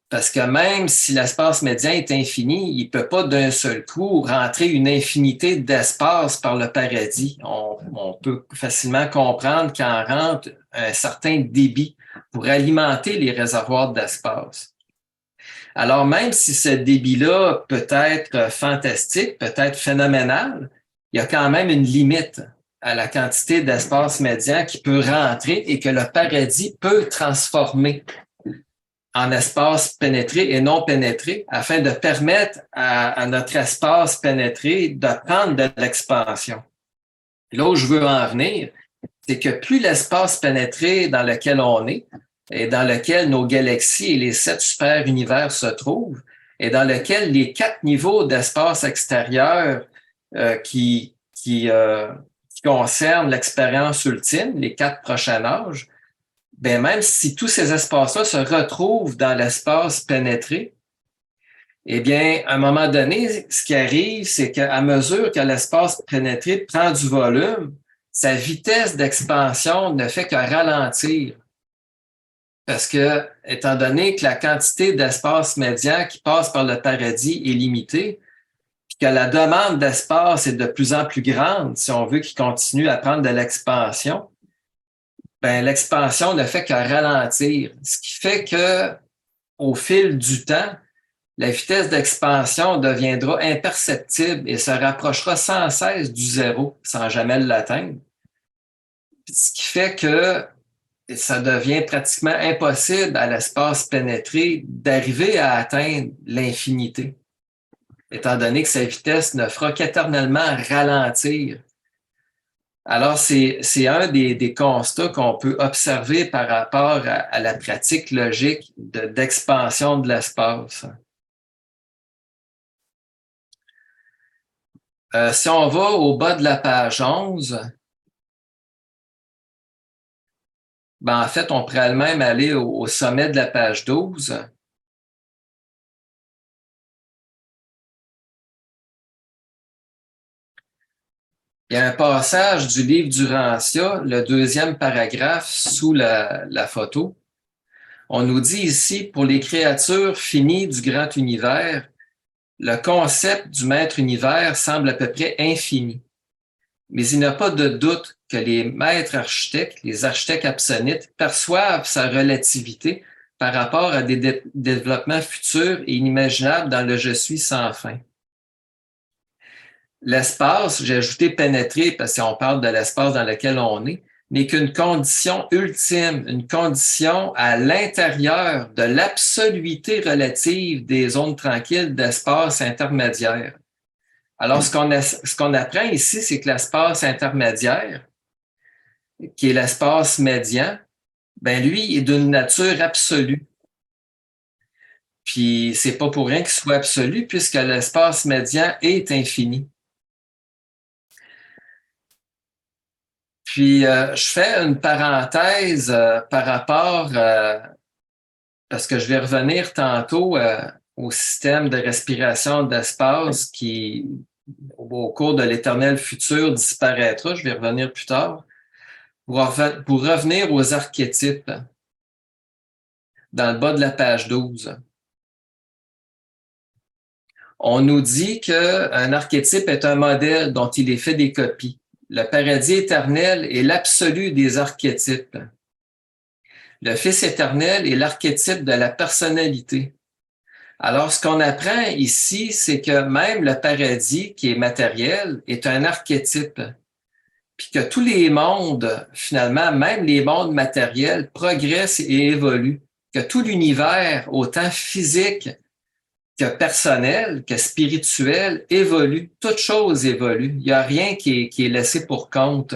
Parce que même si l'espace médian est infini, il ne peut pas d'un seul coup rentrer une infinité d'espace par le paradis. On peut facilement comprendre qu'en rentre un certain débit pour alimenter les réservoirs d'espace. Alors même si ce débit-là peut être fantastique, peut être phénoménal, il y a quand même une limite à la quantité d'espace médian qui peut rentrer et que le paradis peut transformer en espace pénétré et non pénétré afin de permettre à notre espace pénétré de prendre de l'expansion. Là où je veux en venir, c'est que plus l'espace pénétré dans lequel on est et dans lequel nos galaxies et les 7 super-univers se trouvent et dans lequel les 4 niveaux d'espace extérieur qui concernent l'expérience ultime, les 4 prochains âges, ben même si tous ces espaces-là se retrouvent dans l'espace pénétré, eh bien, à un moment donné, ce qui arrive, c'est qu'à mesure que l'espace pénétré prend du volume, sa vitesse d'expansion ne fait que ralentir. Parce que, étant donné que la quantité d'espace médian qui passe par le paradis est limitée, puis que la demande d'espace est de plus en plus grande, si on veut qu'il continue à prendre de l'expansion, ben, l'expansion ne fait que ralentir. Ce qui fait que, au fil du temps, la vitesse d'expansion deviendra imperceptible et se rapprochera sans cesse du zéro, sans jamais l'atteindre. Ce qui fait que ça devient pratiquement impossible à l'espace pénétré d'arriver à atteindre l'infinité, étant donné que sa vitesse ne fera qu'éternellement ralentir. Alors, c'est un des constats qu'on peut observer par rapport à la pratique logique d'expansion de l'espace. Si on va au bas de la page 11, ben en fait, on pourrait même aller au sommet de la page 12. Il y a un passage du livre du Rancia, le 2e paragraphe sous la photo. On nous dit ici, pour les créatures finies du grand univers, le concept du maître univers semble à peu près infini. Mais il n'y a pas de doute que les maîtres architectes, les architectes absonites, perçoivent sa relativité par rapport à des développements futurs et inimaginables dans le je suis sans fin. L'espace, j'ai ajouté pénétrer parce qu'on parle de l'espace dans lequel on est, n'est qu'une condition ultime, une condition à l'intérieur de l'absoluité relative des zones tranquilles d'espace intermédiaire. Alors, ce qu'on apprend ici, c'est que l'espace intermédiaire, qui est l'espace médian, ben lui est d'une nature absolue. Puis, c'est pas pour rien qu'il soit absolu, puisque l'espace médian est infini. Puis, je fais une parenthèse par rapport, parce que je vais revenir tantôt au système de respiration d'espace qui, au cours de l'éternel futur, disparaîtra. Je vais revenir plus tard. Pour revenir aux archétypes, dans le bas de la page 12. On nous dit qu'un archétype est un modèle dont il est fait des copies. Le paradis éternel est l'absolu des archétypes. Le Fils éternel est l'archétype de la personnalité. Alors, ce qu'on apprend ici, c'est que même le paradis, qui est matériel, est un archétype. Puis que tous les mondes, finalement, même les mondes matériels, progressent et évoluent. Que tout l'univers, autant physique que personnel, que spirituel, évolue. Toute chose évolue. Il n'y a rien qui est laissé pour compte.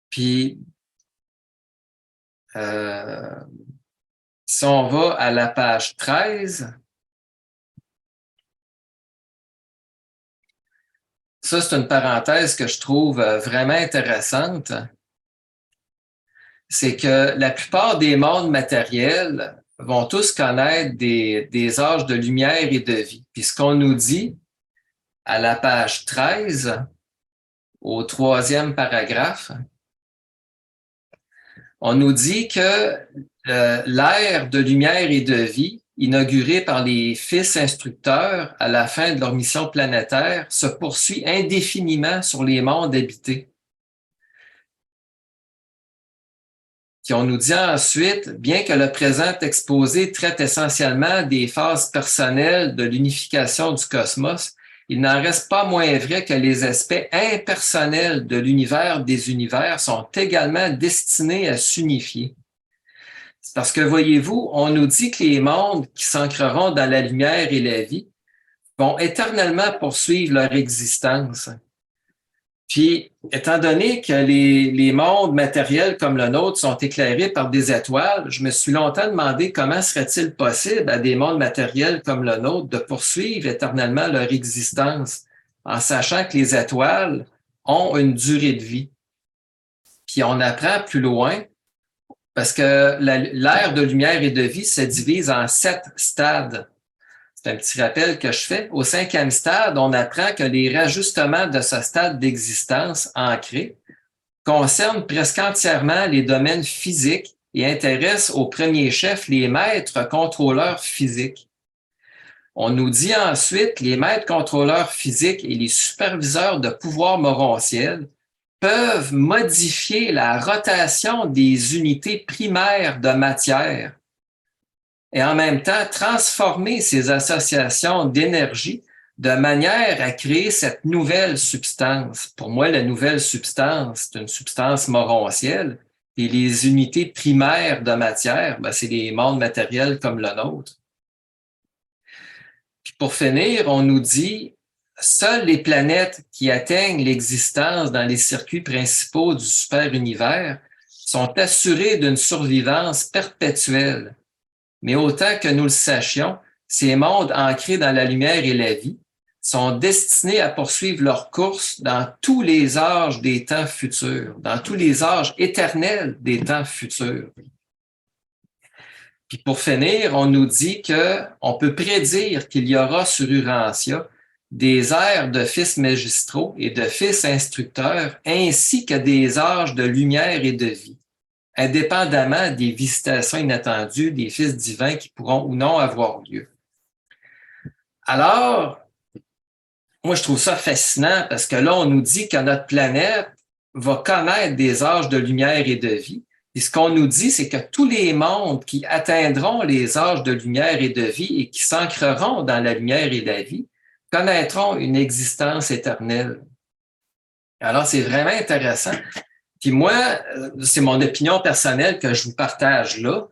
Puis, si on va à la page 13, ça, c'est une parenthèse que je trouve vraiment intéressante. C'est que la plupart des mondes matériels vont tous connaître des âges de lumière et de vie. Puis ce qu'on nous dit à la page 13, au 3e paragraphe, on nous dit que l'ère de lumière et de vie, inaugurée par les fils instructeurs à la fin de leur mission planétaire, se poursuit indéfiniment sur les mondes habités. Puis on nous dit ensuite, bien que le présent exposé traite essentiellement des phases personnelles de l'unification du cosmos, il n'en reste pas moins vrai que les aspects impersonnels de l'univers des univers sont également destinés à s'unifier. C'est parce que, voyez-vous, on nous dit que les mondes qui s'ancreront dans la lumière et la vie vont éternellement poursuivre leur existence. Puis, étant donné que les mondes matériels comme le nôtre sont éclairés par des étoiles, je me suis longtemps demandé comment serait-il possible à des mondes matériels comme le nôtre de poursuivre éternellement leur existence en sachant que les étoiles ont une durée de vie. Puis, on apprend plus loin parce que l'ère de lumière et de vie se divise en 7 stades. C'est un petit rappel que je fais. Au 5e stade, on apprend que les rajustements de ce stade d'existence ancré concernent presque entièrement les domaines physiques et intéressent au premier chef les maîtres contrôleurs physiques. On nous dit ensuite les maîtres contrôleurs physiques et les superviseurs de pouvoir morontiel peuvent modifier la rotation des unités primaires de matière et en même temps transformer ces associations d'énergie de manière à créer cette nouvelle substance. Pour moi, la nouvelle substance, c'est une substance morontielle, et les unités primaires de matière, c'est les mondes matériels comme le nôtre. Puis pour finir, on nous dit, seules les planètes qui atteignent l'existence dans les circuits principaux du super-univers sont assurées d'une survivance perpétuelle. Mais autant que nous le sachions, ces mondes ancrés dans la lumière et la vie sont destinés à poursuivre leur course dans tous les âges des temps futurs, dans tous les âges éternels des temps futurs. Puis pour finir, on nous dit qu'on peut prédire qu'il y aura sur Urantia des ères de fils magistraux et de fils instructeurs, ainsi que des âges de lumière et de vie, indépendamment des visitations inattendues des fils divins qui pourront ou non avoir lieu. Alors, moi, je trouve ça fascinant parce que là, on nous dit que notre planète va connaître des âges de lumière et de vie. Et ce qu'on nous dit, c'est que tous les mondes qui atteindront les âges de lumière et de vie et qui s'ancreront dans la lumière et la vie connaîtront une existence éternelle. Alors, c'est vraiment intéressant. Puis moi, c'est mon opinion personnelle que je vous partage là.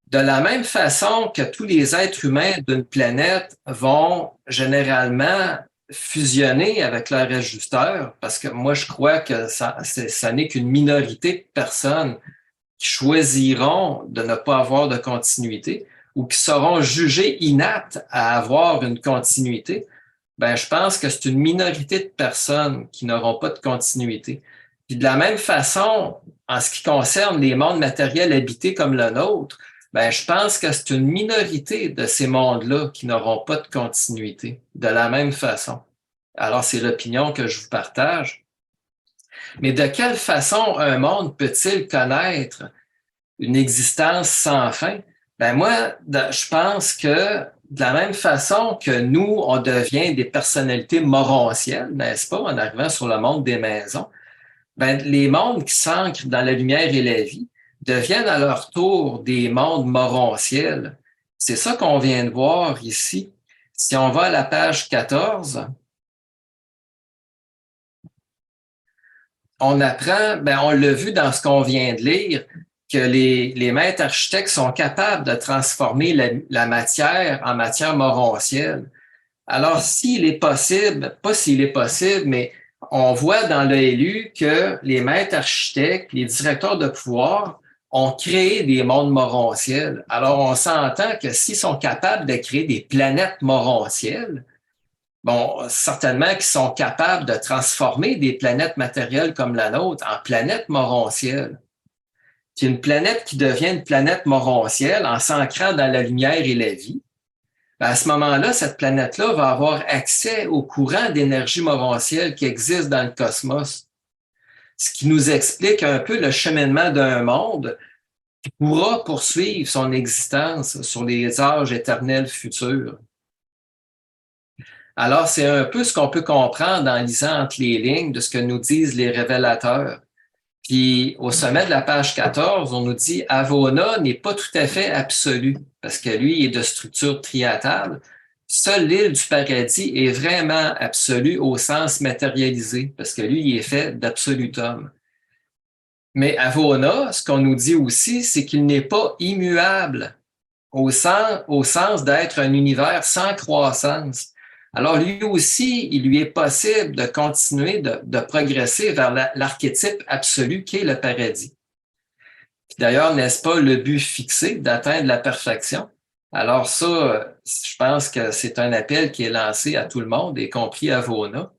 De la même façon que tous les êtres humains d'une planète vont généralement fusionner avec leur ajusteur, parce que moi, je crois que ça n'est qu'une minorité de personnes qui choisiront de ne pas avoir de continuité ou qui seront jugées inaptes à avoir une continuité. Je pense que c'est une minorité de personnes qui n'auront pas de continuité. Puis de la même façon, en ce qui concerne les mondes matériels habités comme le nôtre, je pense que c'est une minorité de ces mondes-là qui n'auront pas de continuité, de la même façon. Alors, c'est l'opinion que je vous partage. Mais de quelle façon un monde peut-il connaître une existence sans fin? Moi, je pense que de la même façon que nous, on devient des personnalités morontielles, n'est-ce pas, en arrivant sur le monde des maisons, ben, les mondes qui s'ancrent dans la lumière et la vie deviennent à leur tour des mondes morontiels. C'est ça qu'on vient de voir ici. Si on va à la page 14, on apprend, ben, on l'a vu dans ce qu'on vient de lire, que les maîtres architectes sont capables de transformer la matière en matière morontielle. Alors, s'il est possible, pas s'il est possible, mais on voit dans l'ELU que les maîtres architectes, les directeurs de pouvoir ont créé des mondes morontiels. Alors, on s'entend que s'ils sont capables de créer des planètes morontielles, bon, certainement qu'ils sont capables de transformer des planètes matérielles comme la nôtre en planètes morontielles. Puis une planète qui devient une planète morontielle en s'ancrant dans la lumière et la vie, ben à ce moment-là, cette planète-là va avoir accès au courant d'énergie morontielle qui existe dans le cosmos, ce qui nous explique un peu le cheminement d'un monde qui pourra poursuivre son existence sur les âges éternels futurs. Alors, c'est un peu ce qu'on peut comprendre en lisant entre les lignes de ce que nous disent les révélateurs. Puis, au sommet de la page 14, on nous dit Avona n'est pas tout à fait absolu, parce que lui il est de structure triatale. Seule l'île du paradis est vraiment absolue au sens matérialisé, parce que lui, il est fait d'absolutum. Mais Avona, ce qu'on nous dit aussi, c'est qu'il n'est pas immuable au sens d'être un univers sans croissance. Alors, lui aussi, il lui est possible de continuer de progresser vers l'archétype absolu qui est le paradis. D'ailleurs, n'est-ce pas le but fixé d'atteindre la perfection? Alors ça, je pense que c'est un appel qui est lancé à tout le monde, y compris à Vona.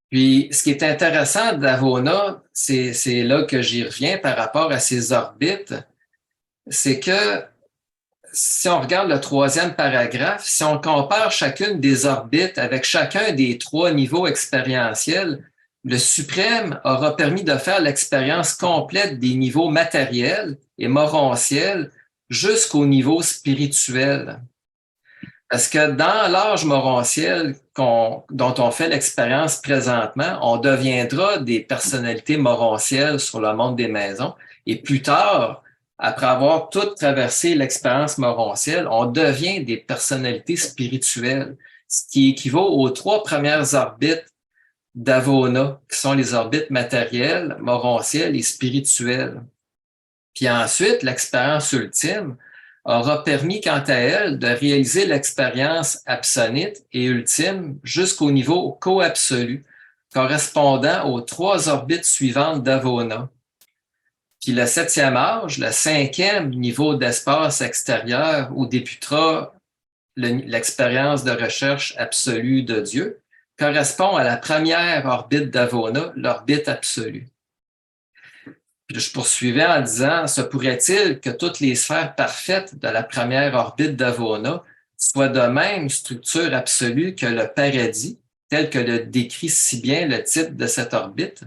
Puis, ce qui est intéressant d'Avona, c'est là que j'y reviens par rapport à ses orbites, c'est que si on regarde le troisième paragraphe, si on compare chacune des orbites avec chacun des trois niveaux expérientiels, le suprême aura permis de faire l'expérience complète des niveaux matériels et morontiels jusqu'au niveau spirituel. Parce que dans l'âge morontiel dont on fait l'expérience présentement, on deviendra des personnalités morontielles sur le monde des maisons. Et plus tard, après avoir tout traversé l'expérience morontielle, on devient des personnalités spirituelles, ce qui équivaut aux trois premières orbites d'Avona, qui sont les orbites matérielles, morontielles et spirituelles. Puis ensuite, l'expérience ultime aura permis, quant à elle, de réaliser l'expérience absonite et ultime jusqu'au niveau co-absolu, correspondant aux trois orbites suivantes d'Avona. Puis le septième âge, le cinquième niveau d'espace extérieur où débutera l'expérience de recherche absolue de Dieu, correspond à la première orbite d'Avona, l'orbite absolue. Puis je poursuivais en disant, se pourrait-il que toutes les sphères parfaites de la première orbite d'Avona soient de même structure absolue que le paradis, tel que le décrit si bien le titre de cette orbite?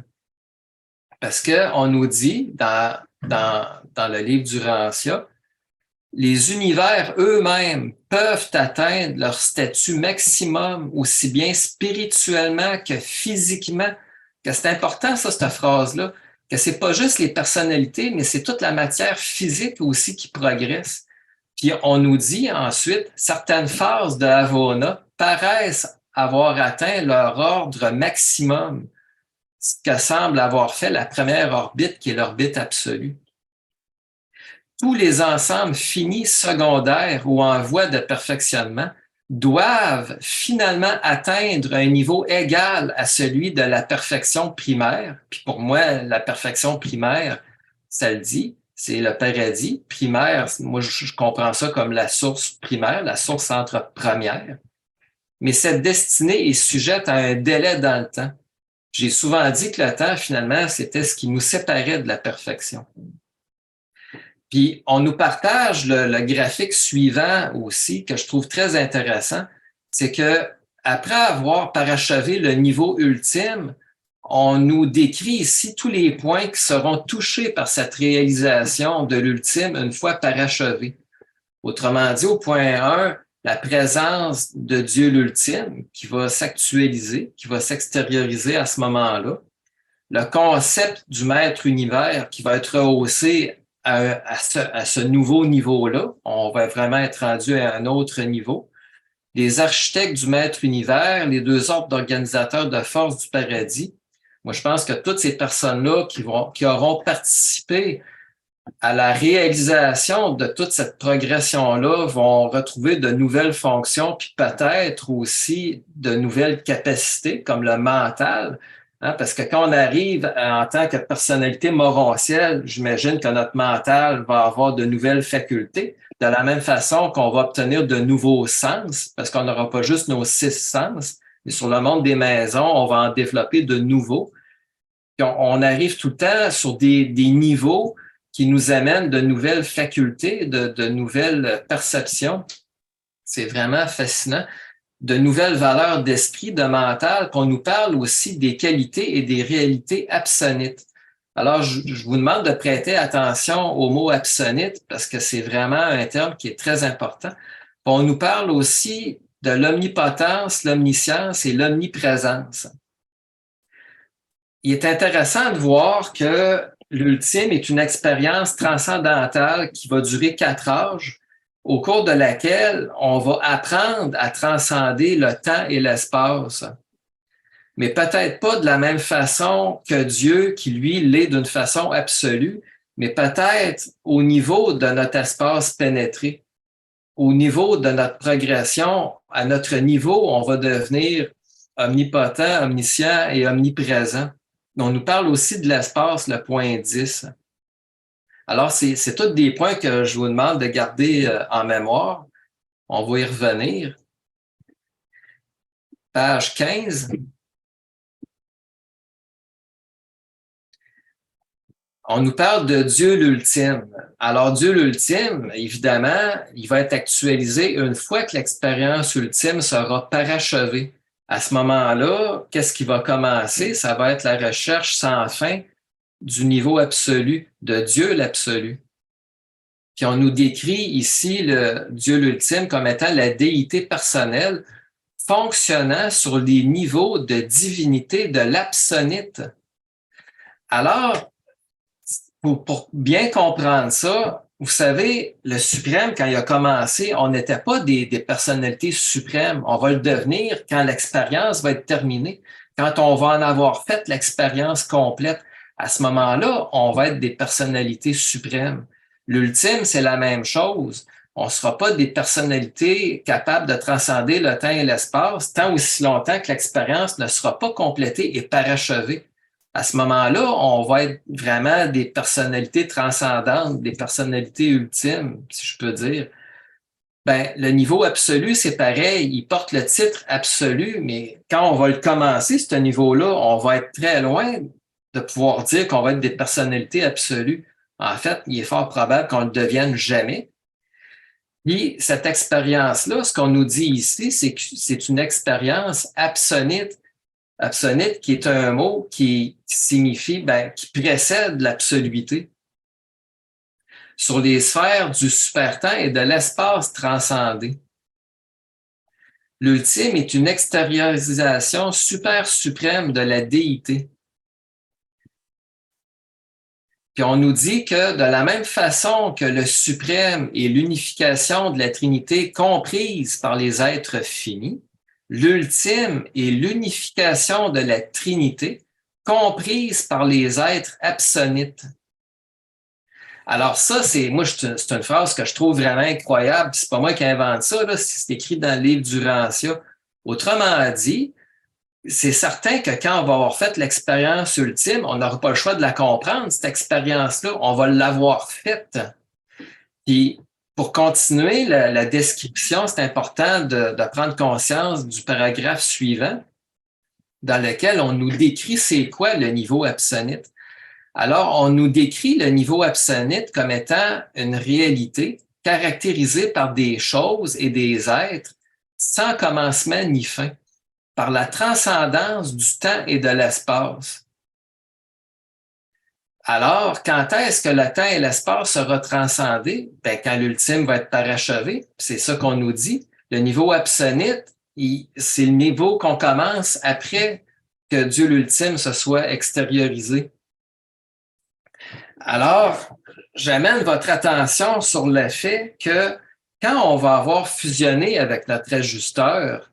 Parce qu'on nous dit dans le livre du Rancia, les univers eux-mêmes peuvent atteindre leur statut maximum aussi bien spirituellement que physiquement. Que c'est important, ça, cette phrase-là, que c'est pas juste les personnalités, mais c'est toute la matière physique aussi qui progresse. Puis on nous dit ensuite, certaines phases de Avona paraissent avoir atteint leur ordre maximum, ce que semble avoir fait la première orbite, qui est l'orbite absolue. Tous les ensembles finis secondaires ou en voie de perfectionnement doivent finalement atteindre un niveau égal à celui de la perfection primaire. Puis pour moi, la perfection primaire, ça le dit, c'est le paradis. Primaire, moi je comprends ça comme la source primaire, la source entre premières. Mais cette destinée est sujette à un délai dans le temps. J'ai souvent dit que le temps, finalement, c'était ce qui nous séparait de la perfection. Puis, on nous partage le graphique suivant aussi, que je trouve très intéressant. C'est que après avoir parachevé le niveau ultime, on nous décrit ici tous les points qui seront touchés par cette réalisation de l'ultime une fois parachevé. Autrement dit, au point 1, la présence de Dieu l'ultime qui va s'actualiser, qui va s'extérioriser à ce moment-là. Le concept du maître univers qui va être rehaussé à ce nouveau niveau-là. On va vraiment être rendu à un autre niveau. Les architectes du maître univers, les deux ordres d'organisateurs de force du paradis. Moi, je pense que toutes ces personnes-là qui auront participé à la réalisation de toute cette progression-là vont retrouver de nouvelles fonctions, puis peut-être aussi de nouvelles capacités, comme le mental. Hein, parce que quand on arrive en tant que personnalité morontielle, j'imagine que notre mental va avoir de nouvelles facultés, de la même façon qu'on va obtenir de nouveaux sens, parce qu'on n'aura pas juste nos 6 sens, mais sur le monde des maisons, on va en développer de nouveaux. Puis on arrive tout le temps sur des niveaux qui nous amènent de nouvelles facultés, de nouvelles perceptions. C'est vraiment fascinant. De nouvelles valeurs d'esprit, de mental, qu'on nous parle aussi des qualités et des réalités absonites. Alors, je vous demande de prêter attention au mot absonite parce que c'est vraiment un terme qui est très important. On nous parle aussi de l'omnipotence, l'omniscience et l'omniprésence. Il est intéressant de voir que l'ultime est une expérience transcendantale qui va durer 4 âges, au cours de laquelle on va apprendre à transcender le temps et l'espace. Mais peut-être pas de la même façon que Dieu, qui lui l'est d'une façon absolue, mais peut-être au niveau de notre espace pénétré, au niveau de notre progression, à notre niveau, on va devenir omnipotent, omniscient et omniprésent. On nous parle aussi de l'espace, le point 10. Alors, c'est tous des points que je vous demande de garder en mémoire. On va y revenir. Page 15. On nous parle de Dieu l'ultime. Alors, Dieu l'ultime, évidemment, il va être actualisé une fois que l'expérience ultime sera parachevée. À ce moment-là, qu'est-ce qui va commencer? Ça va être la recherche sans fin du niveau absolu, de Dieu l'absolu. Puis on nous décrit ici le Dieu l'ultime comme étant la déité personnelle fonctionnant sur les niveaux de divinité de l'absonite. Alors, pour bien comprendre ça, vous savez, le suprême, quand il a commencé, on n'était pas des personnalités suprêmes. On va le devenir quand l'expérience va être terminée, quand on va en avoir fait l'expérience complète. À ce moment-là, on va être des personnalités suprêmes. L'ultime, c'est la même chose. On ne sera pas des personnalités capables de transcender le temps et l'espace tant aussi longtemps que l'expérience ne sera pas complétée et parachevée. À ce moment-là, on va être vraiment des personnalités transcendantes, des personnalités ultimes, si je peux dire. Ben, le niveau absolu, c'est pareil. Il porte le titre absolu, mais quand on va le commencer, ce niveau-là, on va être très loin de pouvoir dire qu'on va être des personnalités absolues. En fait, il est fort probable qu'on ne le devienne jamais. Puis, cette expérience-là, ce qu'on nous dit ici, c'est que c'est une expérience absonite. Absonite, qui est un mot qui signifie, qui précède l'absoluité. Sur les sphères du super-temps et de l'espace transcendé. L'ultime est une extériorisation super suprême de la déité. Puis on nous dit que de la même façon que le suprême est l'unification de la Trinité comprise par les êtres finis, l'ultime est l'unification de la Trinité comprise par les êtres absonites. Alors ça, c'est une phrase que je trouve vraiment incroyable. C'est pas moi qui invente ça, là, c'est écrit dans le livre du Rancia. Autrement dit, c'est certain que quand on va avoir fait l'expérience ultime, on n'aura pas le choix de la comprendre, cette expérience-là. On va l'avoir faite. Puis, pour continuer la description, c'est important de prendre conscience du paragraphe suivant, dans lequel on nous décrit c'est quoi le niveau absonite. Alors, on nous décrit le niveau absonite comme étant une réalité caractérisée par des choses et des êtres sans commencement ni fin, par la transcendance du temps et de l'espace. Alors, quand est-ce que le temps et l'espace sera transcendés? Quand l'ultime va être parachevé, c'est ça qu'on nous dit. Le niveau absonite, c'est le niveau qu'on commence après que Dieu l'ultime se soit extériorisé. Alors, j'amène votre attention sur le fait que quand on va avoir fusionné avec notre ajusteur,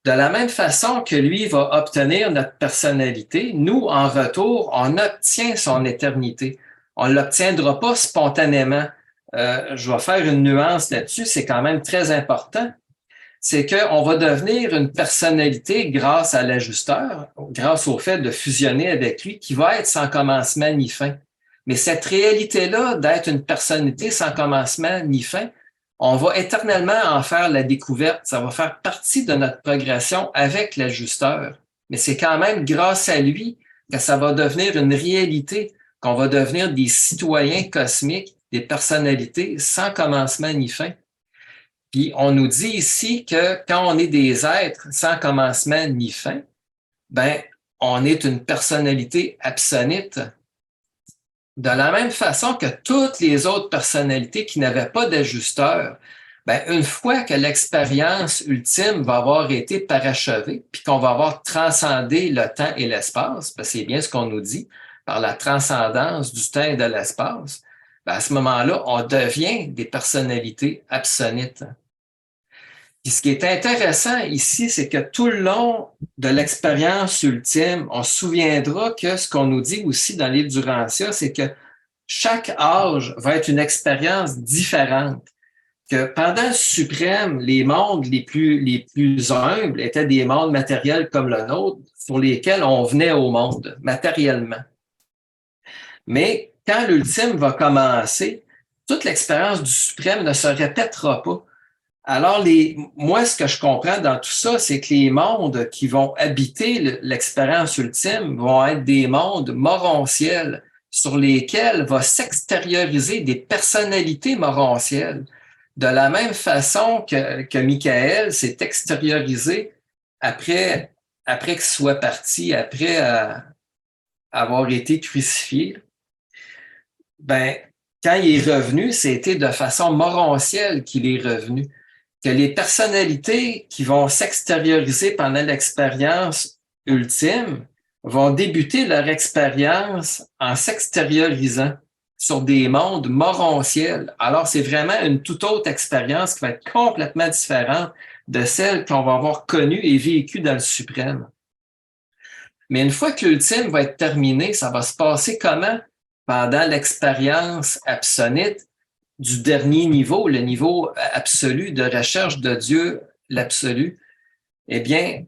de la même façon que lui va obtenir notre personnalité, nous, en retour, on obtient son éternité. On ne l'obtiendra pas spontanément. Je vais faire une nuance là-dessus, c'est quand même très important. C'est qu'on va devenir une personnalité grâce à l'ajusteur, grâce au fait de fusionner avec lui, qui va être sans commencement ni fin. Mais cette réalité-là d'être une personnalité sans commencement ni fin, on va éternellement en faire la découverte. Ça va faire partie de notre progression avec l'ajusteur. Mais c'est quand même grâce à lui que ça va devenir une réalité, qu'on va devenir des citoyens cosmiques, des personnalités sans commencement ni fin. Puis on nous dit ici que quand on est des êtres sans commencement ni fin, ben on est une personnalité absonite. De la même façon que toutes les autres personnalités qui n'avaient pas d'ajusteur, ben, une fois que l'expérience ultime va avoir été parachevée, puis qu'on va avoir transcendé le temps et l'espace, parce que c'est bien ce qu'on nous dit, par la transcendance du temps et de l'espace, ben, à ce moment-là, on devient des personnalités absonites. Puis ce qui est intéressant ici, c'est que tout le long de l'expérience ultime, on se souviendra que ce qu'on nous dit aussi dans le livre du Rancia, c'est que chaque âge va être une expérience différente. Que pendant le suprême, les mondes les plus humbles étaient des mondes matériels comme le nôtre, sur lesquels on venait au monde matériellement. Mais quand l'ultime va commencer, toute l'expérience du suprême ne se répétera pas. Alors, moi, ce que je comprends dans tout ça, c'est que les mondes qui vont habiter l'expérience ultime vont être des mondes morontiels sur lesquels va s'extérioriser des personnalités morontielles. De la même façon que Michael s'est extériorisé après qu'il soit parti, après avoir été crucifié, ben, quand il est revenu, c'était de façon morontielle qu'il est revenu. Que les personnalités qui vont s'extérioriser pendant l'expérience ultime vont débuter leur expérience en s'extériorisant sur des mondes morontiels. Alors, c'est vraiment une toute autre expérience qui va être complètement différente de celle qu'on va avoir connue et vécue dans le suprême. Mais une fois que l'ultime va être terminé, ça va se passer comment? Pendant l'expérience absonite, du dernier niveau, le niveau absolu de recherche de Dieu, l'absolu, eh bien,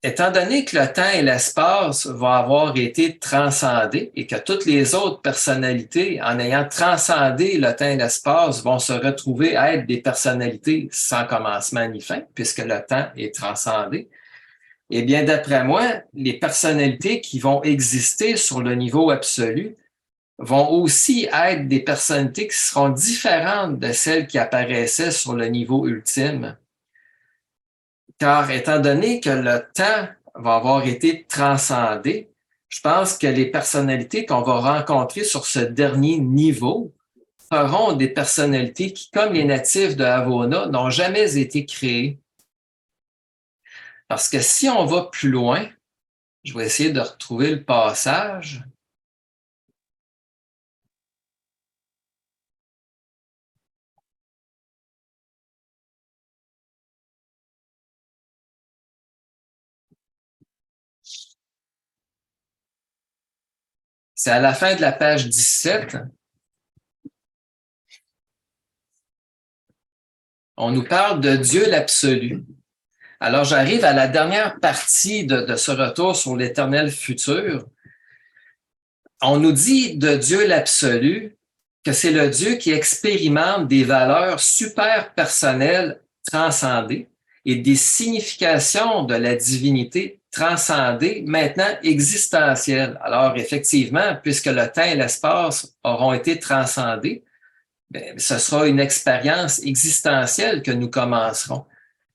étant donné que le temps et l'espace vont avoir été transcendés et que toutes les autres personnalités, en ayant transcendé le temps et l'espace, vont se retrouver à être des personnalités sans commencement ni fin, puisque le temps est transcendé, eh bien, d'après moi, les personnalités qui vont exister sur le niveau absolu vont aussi être des personnalités qui seront différentes de celles qui apparaissaient sur le niveau ultime. Car étant donné que le temps va avoir été transcendé, je pense que les personnalités qu'on va rencontrer sur ce dernier niveau seront des personnalités qui, comme les natifs de Havona, n'ont jamais été créées. Parce que si on va plus loin, je vais essayer de retrouver le passage. C'est à la fin de la page 17. On nous parle de Dieu l'absolu. Alors, j'arrive à la dernière partie de ce retour sur l'éternel futur. On nous dit de Dieu l'absolu que c'est le Dieu qui expérimente des valeurs super personnelles transcendées et des significations de la divinité transcendées, maintenant existentielles. Alors, effectivement, puisque le temps et l'espace auront été transcendés, bien, ce sera une expérience existentielle que nous commencerons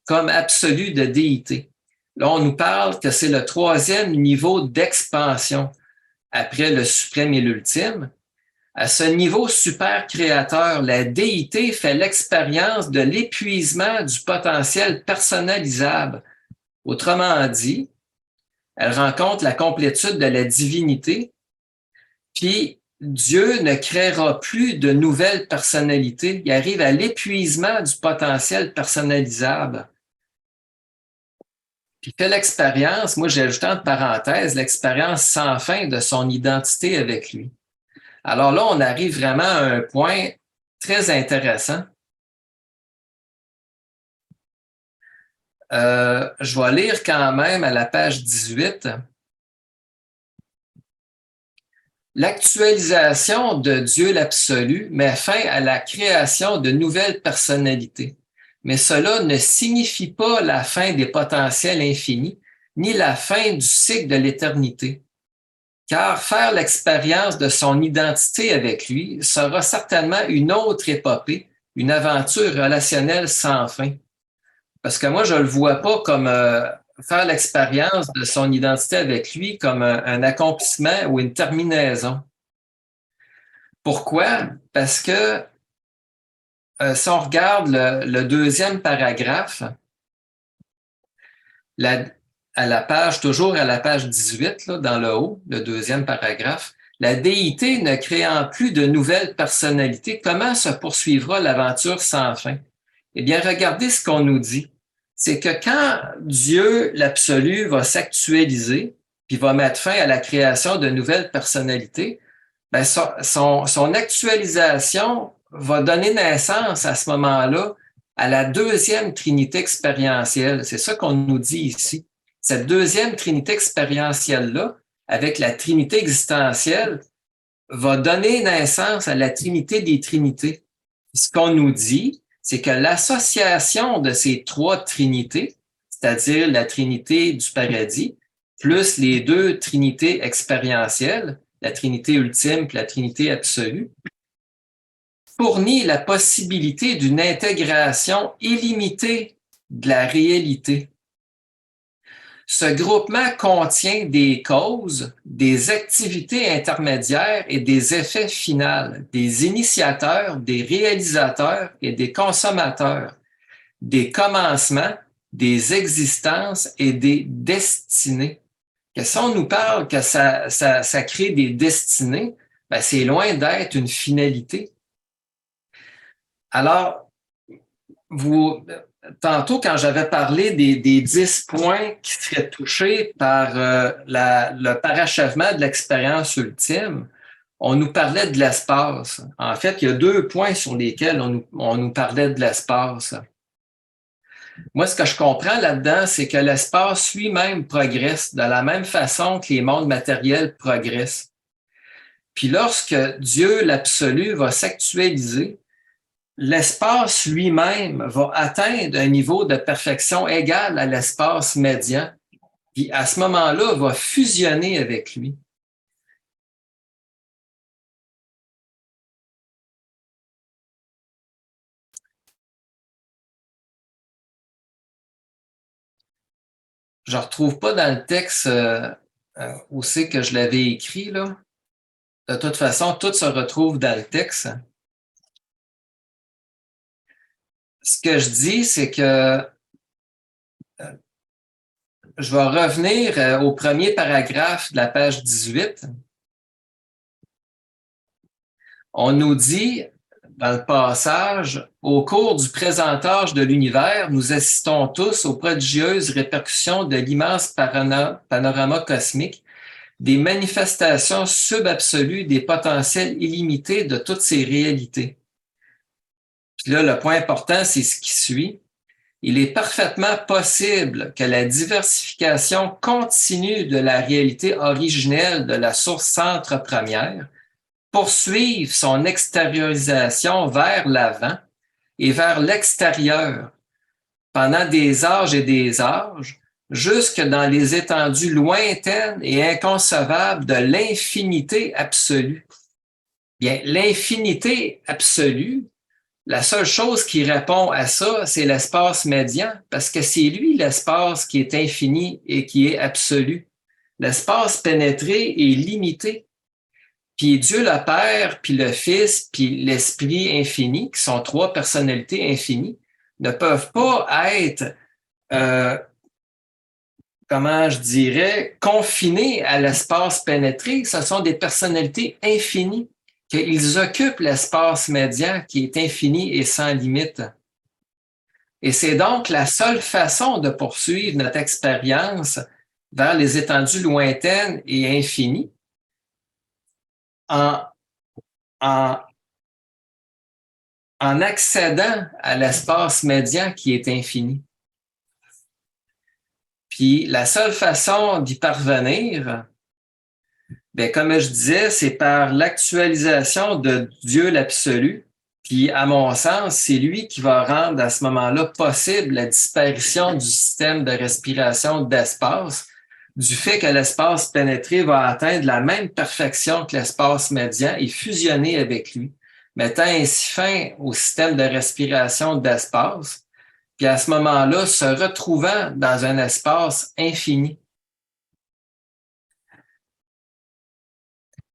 comme absolu de déité. Là, on nous parle que c'est le troisième niveau d'expansion après le suprême et l'ultime. À ce niveau super créateur, la déité fait l'expérience de l'épuisement du potentiel personnalisable. Autrement dit, elle rencontre la complétude de la divinité, puis Dieu ne créera plus de nouvelles personnalités. Il arrive à l'épuisement du potentiel personnalisable. Puis il fait l'expérience, moi j'ai ajouté entre parenthèses, l'expérience sans fin de son identité avec lui. Alors là, on arrive vraiment à un point très intéressant. Je vais lire quand même à la page 18. L'actualisation de Dieu l'absolu met fin à la création de nouvelles personnalités. Mais cela ne signifie pas la fin des potentiels infinis, ni la fin du cycle de l'éternité. Car faire l'expérience de son identité avec lui sera certainement une autre épopée, une aventure relationnelle sans fin. Parce que moi, je ne le vois pas comme faire l'expérience de son identité avec lui comme un accomplissement ou une terminaison. Pourquoi? Parce que si on regarde le deuxième paragraphe, à la page, toujours à la page 18, là, dans le haut, le deuxième paragraphe, la déité ne créant plus de nouvelles personnalités, comment se poursuivra l'aventure sans fin? Eh bien, regardez ce qu'on nous dit. C'est que quand Dieu, l'absolu, va s'actualiser, puis va mettre fin à la création de nouvelles personnalités, ben son actualisation va donner naissance à ce moment-là à la deuxième trinité expérientielle. C'est ça qu'on nous dit ici. Cette deuxième trinité expérientielle-là, avec la trinité existentielle, va donner naissance à la trinité des trinités. Ce qu'on nous dit, c'est que l'association de ces trois trinités, c'est-à-dire la trinité du paradis, plus les deux trinités expérientielles, la trinité ultime et la trinité absolue, fournit la possibilité d'une intégration illimitée de la réalité. Ce groupement contient des causes, des activités intermédiaires et des effets finals, des initiateurs, des réalisateurs et des consommateurs, des commencements, des existences et des destinées. Que si on nous parle que ça crée des destinées, ben c'est loin d'être une finalité. Alors, tantôt, quand j'avais parlé des 10 points qui seraient touchés par le parachèvement de l'expérience ultime, on nous parlait de l'espace. En fait, il y a 2 points sur lesquels on nous parlait de l'espace. Moi, ce que je comprends là-dedans, c'est que l'espace lui-même progresse de la même façon que les mondes matériels progressent. Puis lorsque Dieu, l'absolu, va s'actualiser, l'espace lui-même va atteindre un niveau de perfection égal à l'espace médian, puis à ce moment-là, va fusionner avec lui. Je ne retrouve pas dans le texte où c'est que je l'avais écrit, là. De toute façon, tout se retrouve dans le texte. Ce que je dis, c'est que je vais revenir au premier paragraphe de la page 18. On nous dit, dans le passage, au cours du présent âge de l'univers, nous assistons tous aux prodigieuses répercussions de l'immense panorama cosmique, des manifestations subabsolues des potentiels illimités de toutes ces réalités. Puis là, le point important, c'est ce qui suit. Il est parfaitement possible que la diversification continue de la réalité originelle de la source centre première poursuive son extériorisation vers l'avant et vers l'extérieur pendant des âges et des âges, jusque dans les étendues lointaines et inconcevables de l'infinité absolue. Bien, l'infinité absolue, la seule chose qui répond à ça, c'est l'espace médian, parce que c'est lui l'espace qui est infini et qui est absolu. L'espace pénétré est limité. Puis Dieu le Père, puis le Fils, puis l'Esprit infini, qui sont trois personnalités infinies, ne peuvent pas être, comment je dirais, confinés à l'espace pénétré. Ce sont des personnalités infinies, qu'ils occupent l'espace médian qui est infini et sans limite. Et c'est donc la seule façon de poursuivre notre expérience vers les étendues lointaines et infinies en, en, en accédant à l'espace médian qui est infini. Puis la seule façon d'y parvenir, bien, comme je disais, c'est par l'actualisation de Dieu l'absolu. Puis, à mon sens, c'est lui qui va rendre à ce moment-là possible la disparition du système de respiration d'espace, du fait que l'espace pénétré va atteindre la même perfection que l'espace médian et fusionner avec lui, mettant ainsi fin au système de respiration d'espace, puis à ce moment-là, se retrouvant dans un espace infini.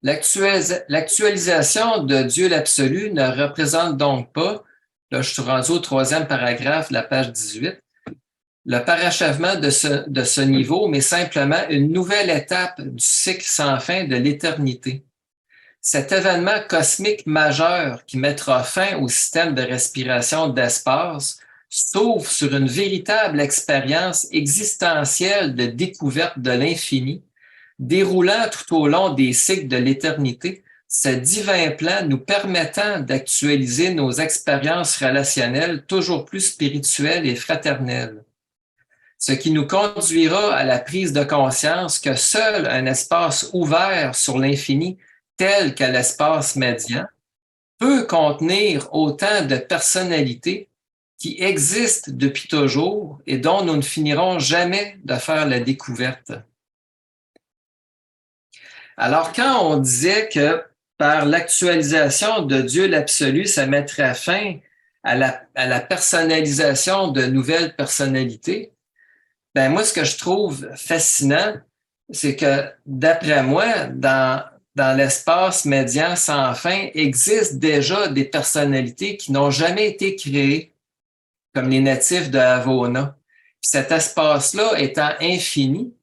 L'actualisation de Dieu l'absolu ne représente donc pas, là je suis rendu au 3e paragraphe de la page 18, le parachèvement de ce niveau, mais simplement une nouvelle étape du cycle sans fin de l'éternité. Cet événement cosmique majeur qui mettra fin au système de respiration d'espace s'ouvre sur une véritable expérience existentielle de découverte de l'infini, déroulant tout au long des cycles de l'éternité, ce divin plan nous permettant d'actualiser nos expériences relationnelles toujours plus spirituelles et fraternelles. Ce qui nous conduira à la prise de conscience que seul un espace ouvert sur l'infini, tel que l'espace médian, peut contenir autant de personnalités qui existent depuis toujours et dont nous ne finirons jamais de faire la découverte. Alors, quand on disait que par l'actualisation de Dieu l'absolu, ça mettrait fin à la personnalisation de nouvelles personnalités, ben moi, ce que je trouve fascinant, c'est que, d'après moi, dans l'espace médian sans fin, existent déjà des personnalités qui n'ont jamais été créées, comme les natifs de Havona. Puis cet espace-là étant infini,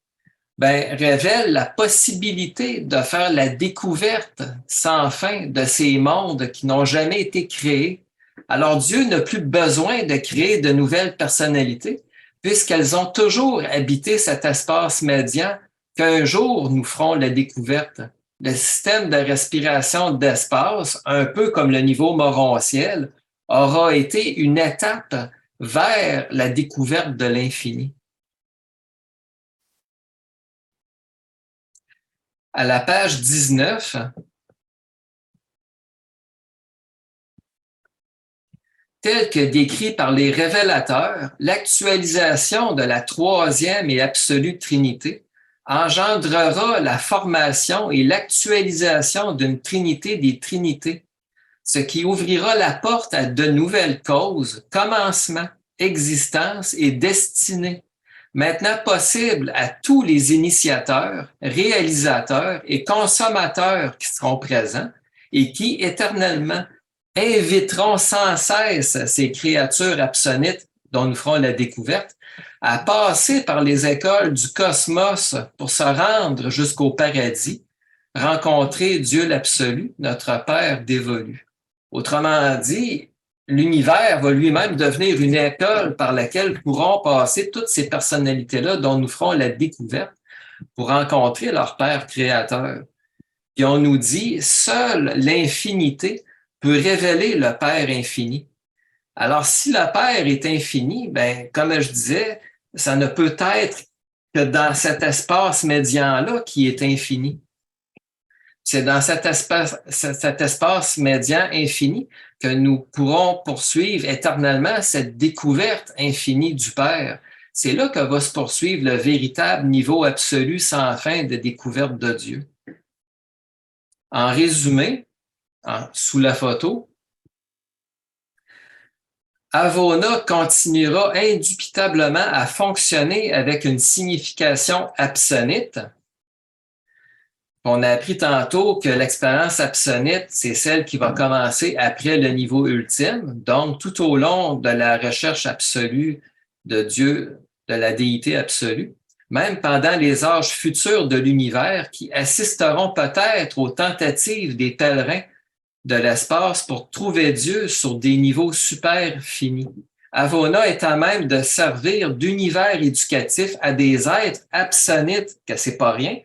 ben, révèle la possibilité de faire la découverte sans fin de ces mondes qui n'ont jamais été créés. Alors Dieu n'a plus besoin de créer de nouvelles personnalités puisqu'elles ont toujours habité cet espace médian qu'un jour nous ferons la découverte. Le système de respiration d'espace, un peu comme le niveau morontiel, aura été une étape vers la découverte de l'infini. À la page 19, tel que décrit par les révélateurs, l'actualisation de la troisième et absolue Trinité engendrera la formation et l'actualisation d'une Trinité des Trinités, ce qui ouvrira la porte à de nouvelles causes, commencements, existence et destinée, maintenant possible à tous les initiateurs, réalisateurs et consommateurs qui seront présents et qui, éternellement, inviteront sans cesse ces créatures absonites dont nous ferons la découverte à passer par les écoles du cosmos pour se rendre jusqu'au paradis, rencontrer Dieu l'absolu, notre Père dévolu. Autrement dit, l'univers va lui-même devenir une école par laquelle pourront passer toutes ces personnalités-là dont nous ferons la découverte pour rencontrer leur Père créateur. Puis on nous dit, seule l'infinité peut révéler le Père infini. Alors, si le Père est infini, ben, comme je disais, ça ne peut être que dans cet espace médian-là qui est infini. C'est dans cet espace médian infini que nous pourrons poursuivre éternellement cette découverte infinie du Père. C'est là que va se poursuivre le véritable niveau absolu sans fin de découverte de Dieu. En résumé, sous la photo, Havona continuera indubitablement à fonctionner avec une signification absonite, On a appris tantôt que l'expérience absonite, c'est celle qui va commencer après le niveau ultime. Donc, tout au long de la recherche absolue de Dieu, de la déité absolue, même pendant les âges futurs de l'univers qui assisteront peut-être aux tentatives des pèlerins de l'espace pour trouver Dieu sur des niveaux super finis. Avona est à même de servir d'univers éducatif à des êtres absonites, que c'est pas rien.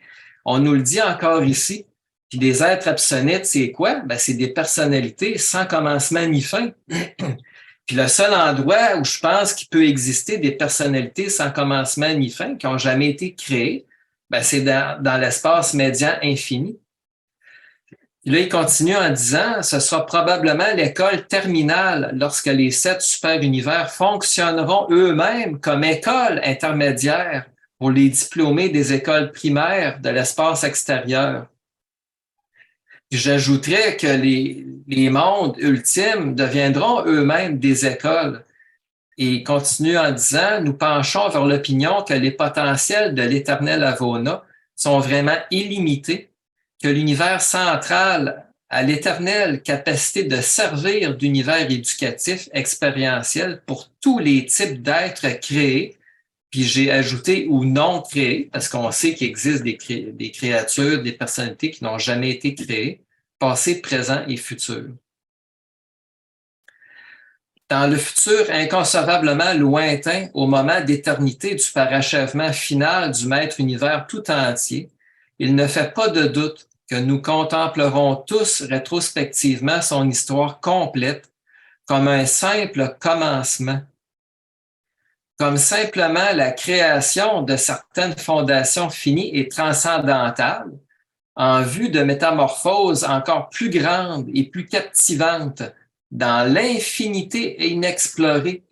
On nous le dit encore ici. Puis des êtres absonites, c'est quoi? Ben, c'est des personnalités sans commencement ni fin. Puis le seul endroit où je pense qu'il peut exister des personnalités sans commencement ni fin, qui n'ont jamais été créées, ben, c'est dans l'espace médian infini. Puis là, il continue en disant, ce sera probablement l'école terminale lorsque les 7 super-univers fonctionneront eux-mêmes comme école intermédiaire pour les diplômés des écoles primaires de l'espace extérieur. Puis j'ajouterais que les mondes ultimes deviendront eux-mêmes des écoles. Et il continue en disant, nous penchons vers l'opinion que les potentiels de l'éternel Avona sont vraiment illimités, que l'univers central a l'éternelle capacité de servir d'univers éducatif expérientiel pour tous les types d'êtres créés, puis j'ai ajouté ou non créés, parce qu'on sait qu'il existe des créatures, des personnalités qui n'ont jamais été créées, passé, présent et futur. Dans le futur inconcevablement lointain, au moment d'éternité du parachèvement final du Maître univers tout entier, il ne fait pas de doute que nous contemplerons tous rétrospectivement son histoire complète comme un simple commencement, comme simplement la création de certaines fondations finies et transcendantales en vue de métamorphoses encore plus grandes et plus captivantes dans l'infinité inexplorée.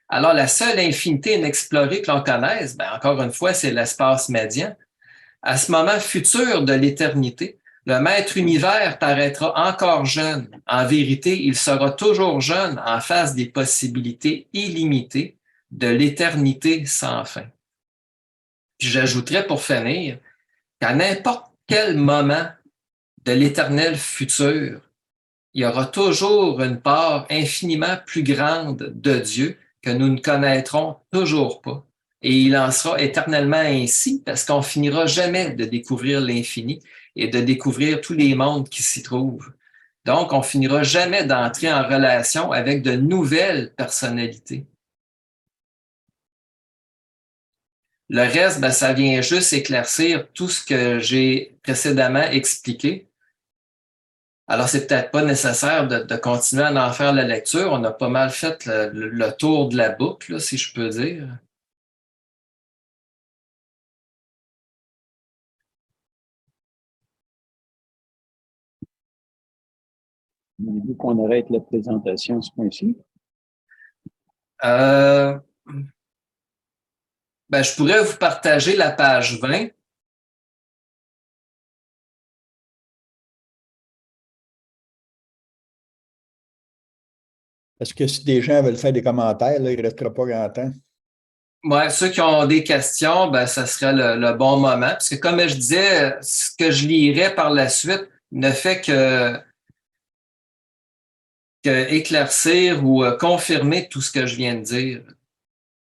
Alors, la seule infinité inexplorée que l'on connaisse, ben, encore une fois, c'est l'espace médian. À ce moment futur de l'éternité, le Maître univers paraîtra encore jeune. En vérité, il sera toujours jeune en face des possibilités illimitées de l'éternité sans fin. Puis j'ajouterais pour finir qu'à n'importe quel moment de l'éternel futur, il y aura toujours une part infiniment plus grande de Dieu que nous ne connaîtrons toujours pas. Et il en sera éternellement ainsi parce qu'on finira jamais de découvrir l'infini et de découvrir tous les mondes qui s'y trouvent. Donc, on finira jamais d'entrer en relation avec de nouvelles personnalités. Le reste, ben, ça vient juste éclaircir tout ce que j'ai précédemment expliqué. Alors, c'est peut-être pas nécessaire de continuer à en faire la lecture. On a pas mal fait le tour de la boucle, là, si je peux dire. Voulez-vous qu'on arrête la présentation à ce point-ci? Ben, je pourrais vous partager la page 20. Parce que si des gens veulent faire des commentaires, là, il ne restera pas grand temps. Ouais, ceux qui ont des questions, ben, ça serait le bon moment. Parce que comme je disais, ce que je lirai par la suite ne fait que éclaircir ou confirmer tout ce que je viens de dire.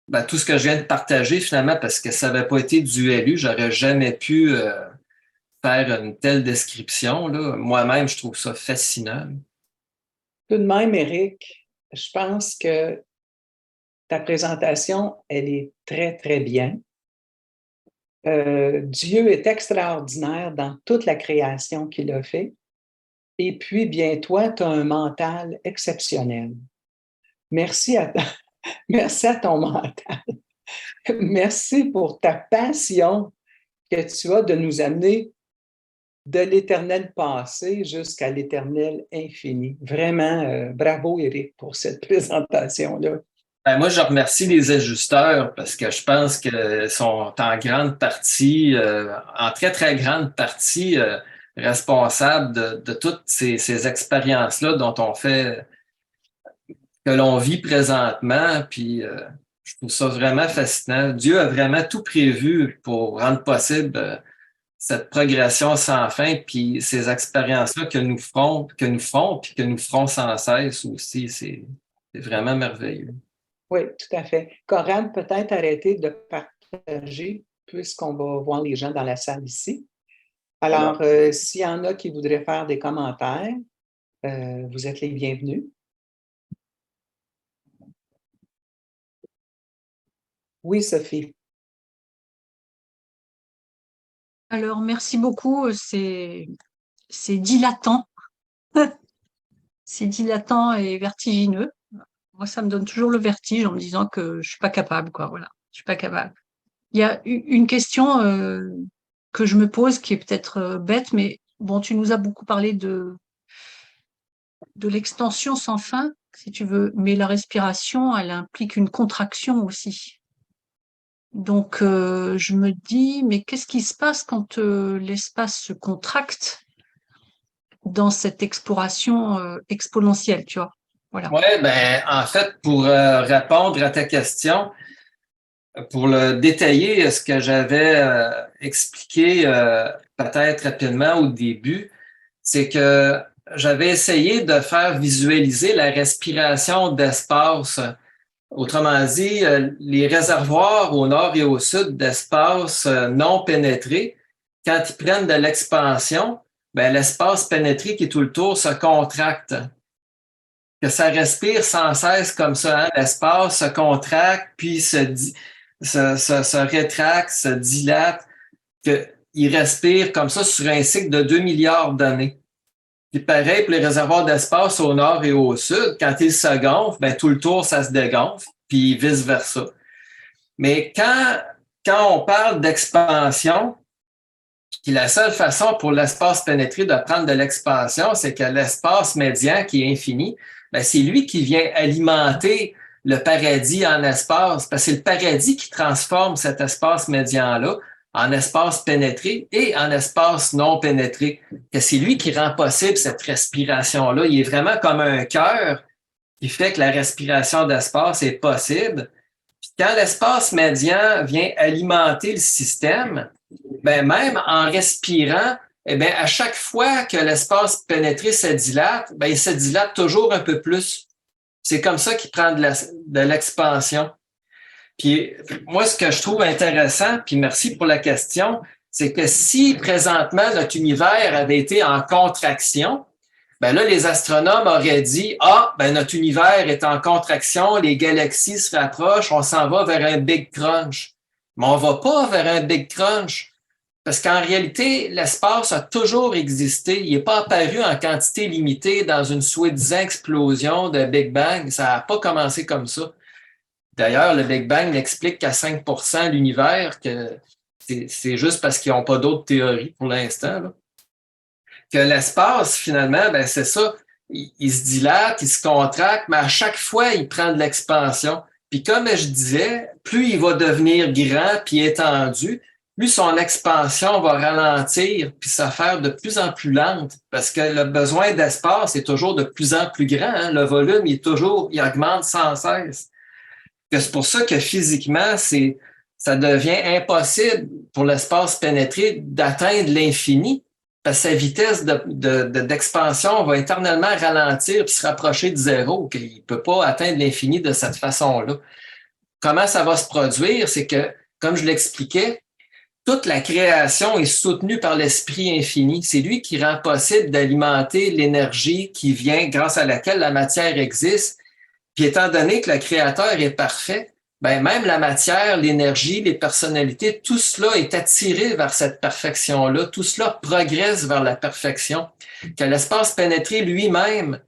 Ben, tout ce que je viens de partager finalement, parce que ça n'avait pas été du LU, j'aurais jamais pu faire une telle description, là. Moi-même, je trouve ça fascinant. Tout de même, Éric, je pense que ta présentation, elle est très, très bien. Dieu est extraordinaire dans toute la création qu'il a fait. Et puis, bien, toi, tu as un mental exceptionnel. Merci à, merci à ton mental. Merci pour ta passion que tu as de nous amener de l'éternel passé jusqu'à l'éternel infini. Vraiment, bravo, Éric, pour cette présentation-là. Ben, moi, je remercie les ajusteurs parce que je pense qu'ils sont en grande partie, en très, très grande partie, responsables de toutes ces expériences-là dont on fait, que l'on vit présentement. Puis, je trouve ça vraiment fascinant. Dieu a vraiment tout prévu pour rendre possible cette progression sans fin, puis ces expériences-là que nous ferons, puis que nous ferons sans cesse aussi, c'est vraiment merveilleux. Oui, tout à fait. Corinne, peut-être arrêter de partager puisqu'on va voir les gens dans la salle ici. Alors, s'il y en a qui voudraient faire des commentaires, vous êtes les bienvenus. Oui, Sophie. Alors, merci beaucoup. C'est dilatant. C'est dilatant et vertigineux. Moi, ça me donne toujours le vertige en me disant que je suis pas capable, quoi. Voilà, je suis pas capable. Il y a une question que je me pose qui est peut-être bête, mais bon, tu nous as beaucoup parlé de l'extension sans fin, si tu veux, mais la respiration, elle implique une contraction aussi. Donc, je me dis, mais qu'est-ce qui se passe quand l'espace se contracte dans cette exploration exponentielle, tu vois? Voilà. Oui, ben, en fait, pour répondre à ta question, pour le détailler, ce que j'avais expliqué peut-être rapidement au début, c'est que j'avais essayé de faire visualiser la respiration d'espace. Autrement dit, les réservoirs au nord et au sud d'espace non pénétrés, quand ils prennent de l'expansion, ben, l'espace pénétré qui est tout le tour se contracte. Que ça respire sans cesse comme ça, hein? L'espace se contracte, puis se rétracte, se dilate, qu'il respire comme ça sur un cycle de 2 milliards d'années. Puis pareil pour les réservoirs d'espace au nord et au sud, quand ils se gonflent, ben, tout le tour, ça se dégonfle, puis vice-versa. Mais quand on parle d'expansion, puis la seule façon pour l'espace pénétré de prendre de l'expansion, c'est que l'espace médian, qui est infini, ben, c'est lui qui vient alimenter le paradis en espace, parce que c'est le paradis qui transforme cet espace médian-là en espace pénétré et en espace non pénétré. Que c'est lui qui rend possible cette respiration-là. Il est vraiment comme un cœur qui fait que la respiration d'espace est possible. Puis quand l'espace médian vient alimenter le système, ben même en respirant, eh bien, à chaque fois que l'espace pénétré se dilate, ben, il se dilate toujours un peu plus. C'est comme ça qu'il prend de l'expansion. Puis moi, ce que je trouve intéressant, puis merci pour la question, c'est que si présentement notre univers avait été en contraction, ben là, les astronomes auraient dit, ben notre univers est en contraction, les galaxies se rapprochent, on s'en va vers un Big Crunch. Mais on va pas vers un Big Crunch. Parce qu'en réalité, l'espace a toujours existé. Il n'est pas apparu en quantité limitée dans une soi-disant explosion de Big Bang. Ça n'a pas commencé comme ça. D'ailleurs, le Big Bang n'explique qu'à 5% l'univers, que c'est juste parce qu'ils n'ont pas d'autres théories pour l'instant. Là. Que l'espace, finalement, ben c'est ça. Il se dilate, il se contracte, mais à chaque fois, il prend de l'expansion. Puis comme je disais, plus il va devenir grand puis étendu, plus son expansion va ralentir puis se faire de plus en plus lente parce que le besoin d'espace est toujours de plus en plus grand. Hein? Le volume, il augmente sans cesse. C'est pour ça que physiquement, ça devient impossible pour l'espace pénétré d'atteindre l'infini parce que sa vitesse d'expansion va éternellement ralentir puis se rapprocher de zéro. Il ne peut pas atteindre l'infini de cette façon-là. Comment ça va se produire? C'est que, comme je l'expliquais, toute la création est soutenue par l'Esprit infini. C'est lui qui rend possible d'alimenter l'énergie qui vient, grâce à laquelle la matière existe. Puis étant donné que le Créateur est parfait, ben même la matière, l'énergie, les personnalités, tout cela est attiré vers cette perfection-là. Tout cela progresse vers la perfection. Que l'espace pénétré lui-même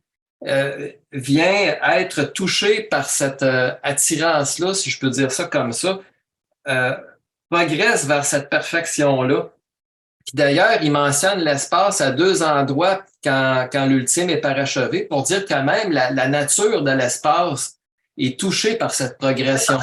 vient être touché par cette attirance-là, si je peux dire ça comme ça, progresse vers cette perfection-là. Puis d'ailleurs, il mentionne l'espace à 2 endroits quand l'ultime est parachevé pour dire que même la nature de l'espace est touchée par cette progression.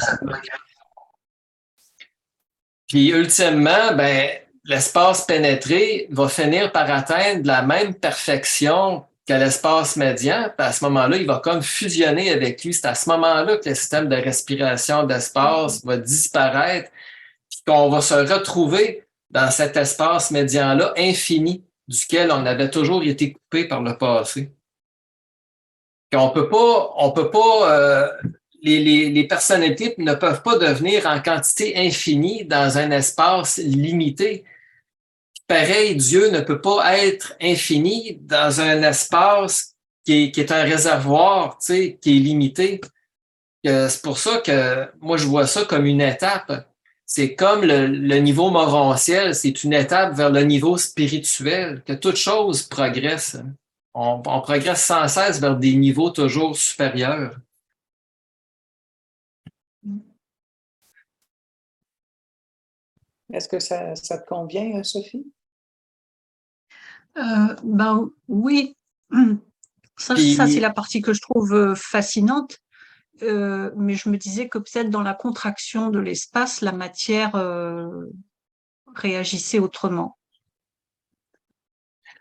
Puis ultimement, ben, l'espace pénétré va finir par atteindre la même perfection que l'espace médian. Puis à ce moment-là, il va comme fusionner avec lui. C'est à ce moment-là que le système de respiration d'espace va disparaître, puis qu'on va se retrouver dans cet espace médian-là infini duquel on avait toujours été coupé par le passé. On peut pas, les personnalités ne peuvent pas devenir en quantité infinie dans un espace limité. Pareil, Dieu ne peut pas être infini dans un espace qui est un réservoir, tu sais, qui est limité. C'est pour ça que moi, je vois ça comme une étape. C'est comme le niveau morontiel, c'est une étape vers le niveau spirituel, que toute chose progresse. On progresse sans cesse vers des niveaux toujours supérieurs. Est-ce que ça te convient, Sophie? Ben oui, ça c'est la partie que je trouve fascinante. Mais je me disais que peut-être dans la contraction de l'espace, la matière réagissait autrement.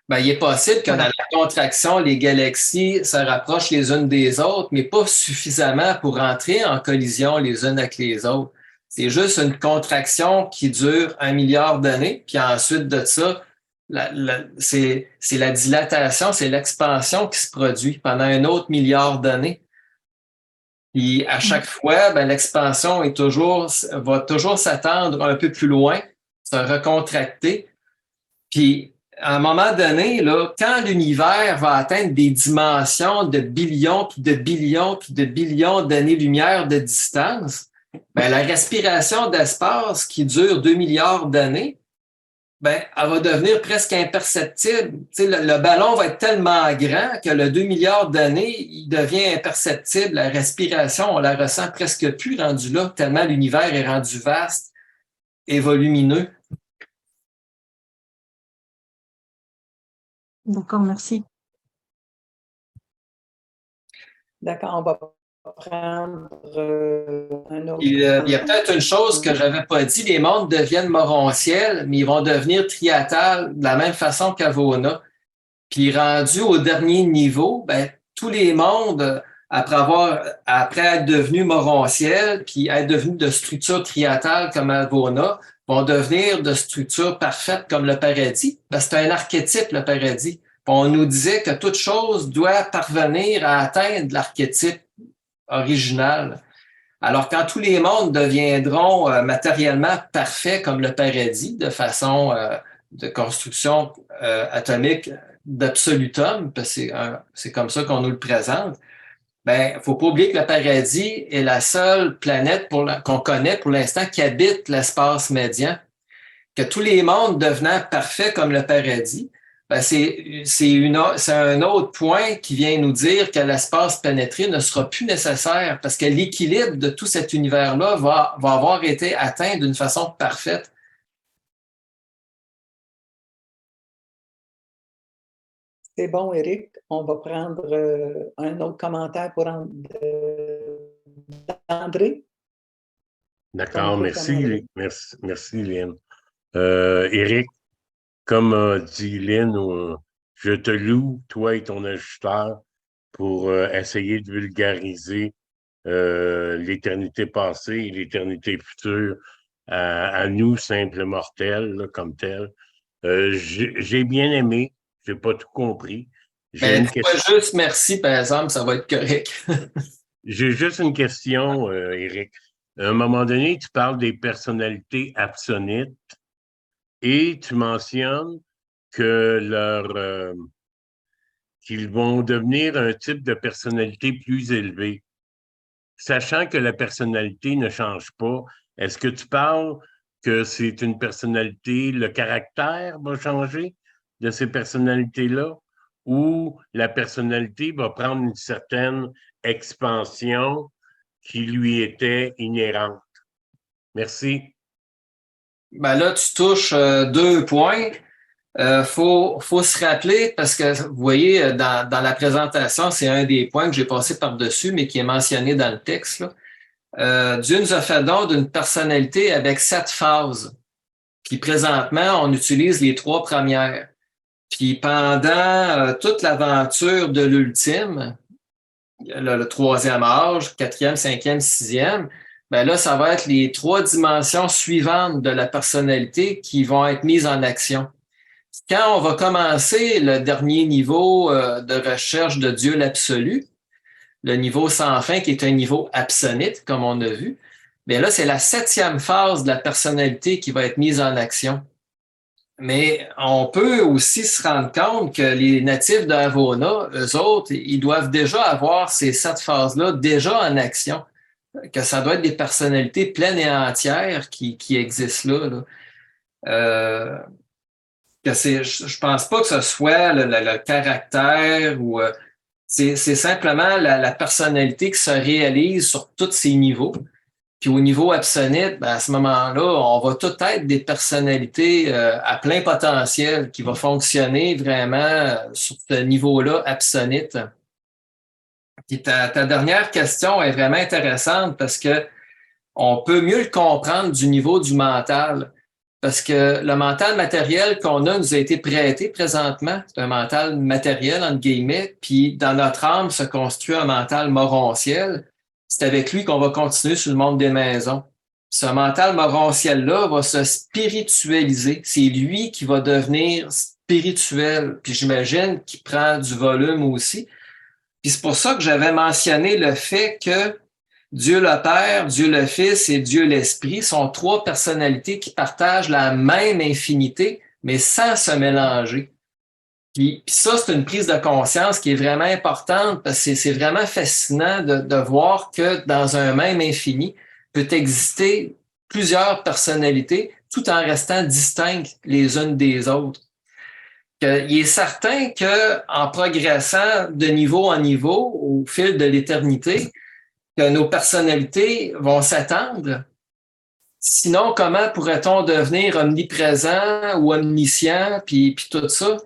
Ben, il est possible que Voilà. dans la contraction, les galaxies se rapprochent les unes des autres, mais pas suffisamment pour entrer en collision les unes avec les autres. C'est juste une contraction qui dure 1 milliard d'années, puis ensuite de ça, c'est la dilatation, c'est l'expansion qui se produit pendant un autre milliard d'années. Puis à chaque fois, ben, l'expansion va toujours s'attendre un peu plus loin, se recontracter. Puis à un moment donné, là, quand l'univers va atteindre des dimensions de billions, puis de billions, puis de billions d'années-lumière de distance, ben, la respiration d'espace qui dure 2 milliards d'années, ben, elle va devenir presque imperceptible. Tu sais, le ballon va être tellement grand que le 2 milliards d'années, il devient imperceptible. La respiration, on la ressent presque plus rendue là, tellement l'univers est rendu vaste et volumineux. D'accord, merci. D'accord, on va prendre un autre. Il y a peut-être une chose que j'avais pas dit, les mondes deviennent morontiels, mais ils vont devenir triatales de la même façon qu'Avona. Puis rendu au dernier niveau, ben, tous les mondes, après être devenus morontiels, puis être devenus de structure triatale comme Avona, vont devenir de structure parfaite comme le paradis. Ben, c'est un archétype, le paradis. Puis on nous disait que toute chose doit parvenir à atteindre l'archétype original. Alors, quand tous les mondes deviendront matériellement parfaits comme le paradis, de façon de construction atomique d'absolutum, parce que c'est comme ça qu'on nous le présente, ben, faut pas oublier que le paradis est la seule planète qu'on connaît pour l'instant qui habite l'espace médian. Que tous les mondes devenant parfaits comme le paradis, ben c'est un autre point qui vient nous dire que l'espace pénétré ne sera plus nécessaire parce que l'équilibre de tout cet univers-là va avoir été atteint d'une façon parfaite. C'est bon, Éric. On va prendre un autre commentaire pour André. D'accord, merci, Lynn. Éric, comme dit Lynn, je te loue, toi et ton ajusteur, pour essayer de vulgariser l'éternité passée et l'éternité future à nous, simples mortels, là, comme tels. J'ai bien aimé, j'ai pas tout compris. Ben, juste merci, par exemple, ça va être correct. J'ai juste une question, Éric. À un moment donné, tu parles des personnalités absonites et tu mentionnes que qu'ils vont devenir un type de personnalité plus élevé. Sachant que la personnalité ne change pas, est-ce que tu parles que c'est une personnalité, le caractère va changer de ces personnalités-là ou la personnalité va prendre une certaine expansion qui lui était inhérente? Merci. Ben là, tu touches 2 points. Faut se rappeler parce que vous voyez dans la présentation, c'est un des points que j'ai passé par-dessus, mais qui est mentionné dans le texte, là. Dieu nous a fait don d'une personnalité avec 7 phases. Puis présentement, on utilise les 3 premières. Puis pendant toute l'aventure de l'ultime, le 3e âge, 4e, 5e, 6e, ben là, ça va être les 3 dimensions suivantes de la personnalité qui vont être mises en action. Quand on va commencer le dernier niveau de recherche de Dieu l'absolu, le niveau sans fin qui est un niveau absonite, comme on a vu, bien là, c'est la 7e phase de la personnalité qui va être mise en action. Mais on peut aussi se rendre compte que les natifs d'Avona, eux autres, ils doivent déjà avoir ces 7 phases-là déjà en action, que ça doit être des personnalités pleines et entières qui existent là. Je pense pas que ce soit le caractère ou c'est simplement la personnalité qui se réalise sur tous ces niveaux. Puis au niveau absonite, ben à ce moment-là, on va tout être des personnalités à plein potentiel qui vont fonctionner vraiment sur ce niveau-là absonite. Puis ta dernière question est vraiment intéressante parce que on peut mieux le comprendre du niveau du mental. Parce que le mental matériel qu'on a nous a été prêté présentement. C'est un mental matériel, entre guillemets, puis dans notre âme se construit un mental morontiel. C'est avec lui qu'on va continuer sur le monde des maisons. Ce mental morontiel-là va se spiritualiser. C'est lui qui va devenir spirituel. Puis j'imagine qu'il prend du volume aussi. Puis c'est pour ça que j'avais mentionné le fait que Dieu le Père, Dieu le Fils et Dieu l'Esprit sont 3 personnalités qui partagent la même infinité, mais sans se mélanger. Puis ça, c'est une prise de conscience qui est vraiment importante parce que c'est vraiment fascinant de voir que dans un même infini peut exister plusieurs personnalités tout en restant distinctes les unes des autres. Il est certain qu'en progressant de niveau en niveau au fil de l'éternité, que nos personnalités vont s'attendre. Sinon, comment pourrait-on devenir omniprésent ou omniscient, puis tout ça?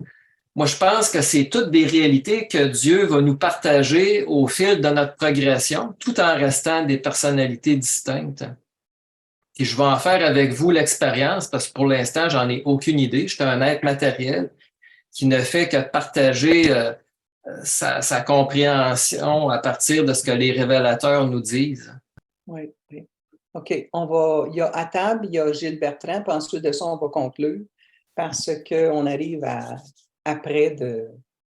Moi, je pense que c'est toutes des réalités que Dieu va nous partager au fil de notre progression, tout en restant des personnalités distinctes. Et je vais en faire avec vous l'expérience, parce que pour l'instant, j'en ai aucune idée. Je suis un être matériel qui ne fait que partager sa compréhension à partir de ce que les révélateurs nous disent. Oui, oui. OK, il y a à table, il y a Gilles Bertrand, puis ensuite de ça, on va conclure parce qu'on arrive à près de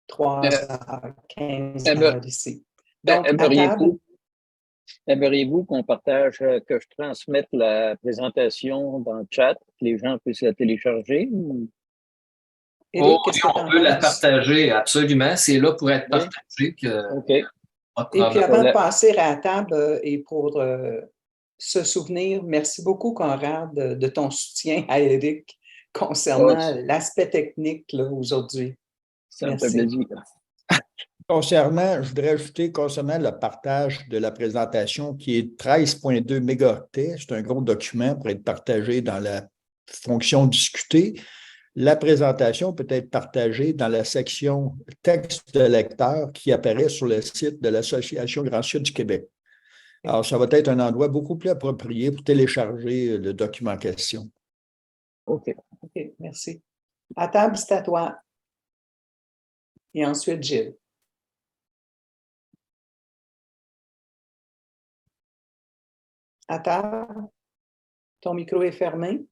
3h15 ici. Donc, à table. Aimeriez-vous qu'on partage, que je transmette la présentation dans le chat, que les gens puissent la télécharger? Éric, qu'est-ce que tu en On peut la penses? partager, absolument. C'est là pour être Oui. partagé. OK. Et puis avant de passer à la table et pour se souvenir, merci beaucoup, Conrad, de ton soutien à Éric concernant l'aspect technique aujourd'hui. Ça me fait plaisir. Je voudrais ajouter concernant le partage de la présentation qui est 13,2 mégaoctets. C'est un gros document pour être partagé dans la fonction discutée. La présentation peut être partagée dans la section texte de lecteur qui apparaît sur le site de l'Association Grand Sud du Québec. Alors, ça va être un endroit beaucoup plus approprié pour télécharger le document en question. OK, merci. À table, c'est à toi. Et ensuite, Gilles. À table, ton micro est fermé.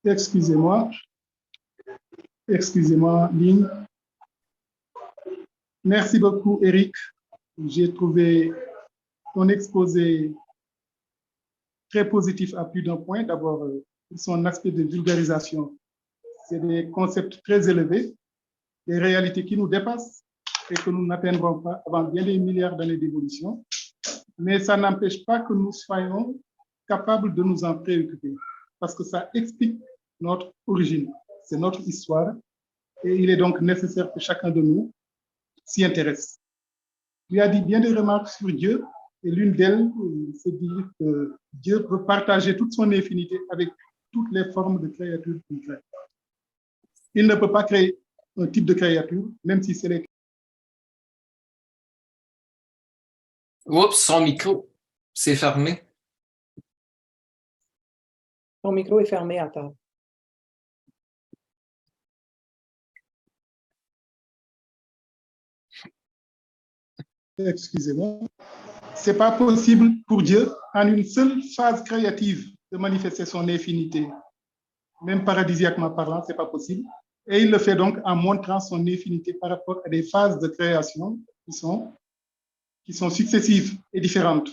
Excusez-moi, Lynn. Merci beaucoup, Éric. J'ai trouvé ton exposé très positif à plus d'un point. D'abord, son aspect de vulgarisation. C'est des concepts très élevés, des réalités qui nous dépassent et que nous n'atteindrons pas avant bien des milliards d'années d'évolution. Mais ça n'empêche pas que nous soyons capables de nous en préoccuper parce que ça explique notre origine, c'est notre histoire et il est donc nécessaire que chacun de nous s'y intéresse. Tu as dit bien des remarques sur Dieu et l'une d'elles, c'est de dire que Dieu peut partager toute son infinité avec toutes les formes de créatures qu'il crée. Il ne peut pas créer un type de créature, même si c'est les... Oups, son micro, c'est fermé. Ton micro est fermé à table. excusez-moi, c'est pas possible pour Dieu, en une seule phase créative, de manifester son infinité. Même paradisiaquement parlant, c'est pas possible. Et il le fait donc en montrant son infinité par rapport à des phases de création qui sont successives et différentes.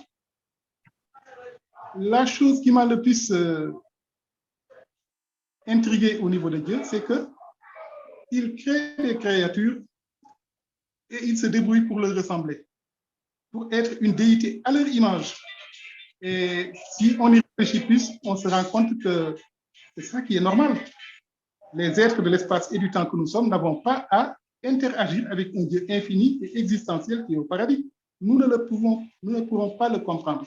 La chose qui m'a le plus intrigué au niveau de Dieu, c'est qu'il crée des créatures et il se débrouille pour leur ressembler, pour être une déité à leur image. Et si on y réfléchit plus, on se rend compte que c'est ça qui est normal. Les êtres de l'espace et du temps que nous sommes n'avons pas à interagir avec un Dieu infini et existentiel qui est au paradis. Nous ne pourrons pas le comprendre.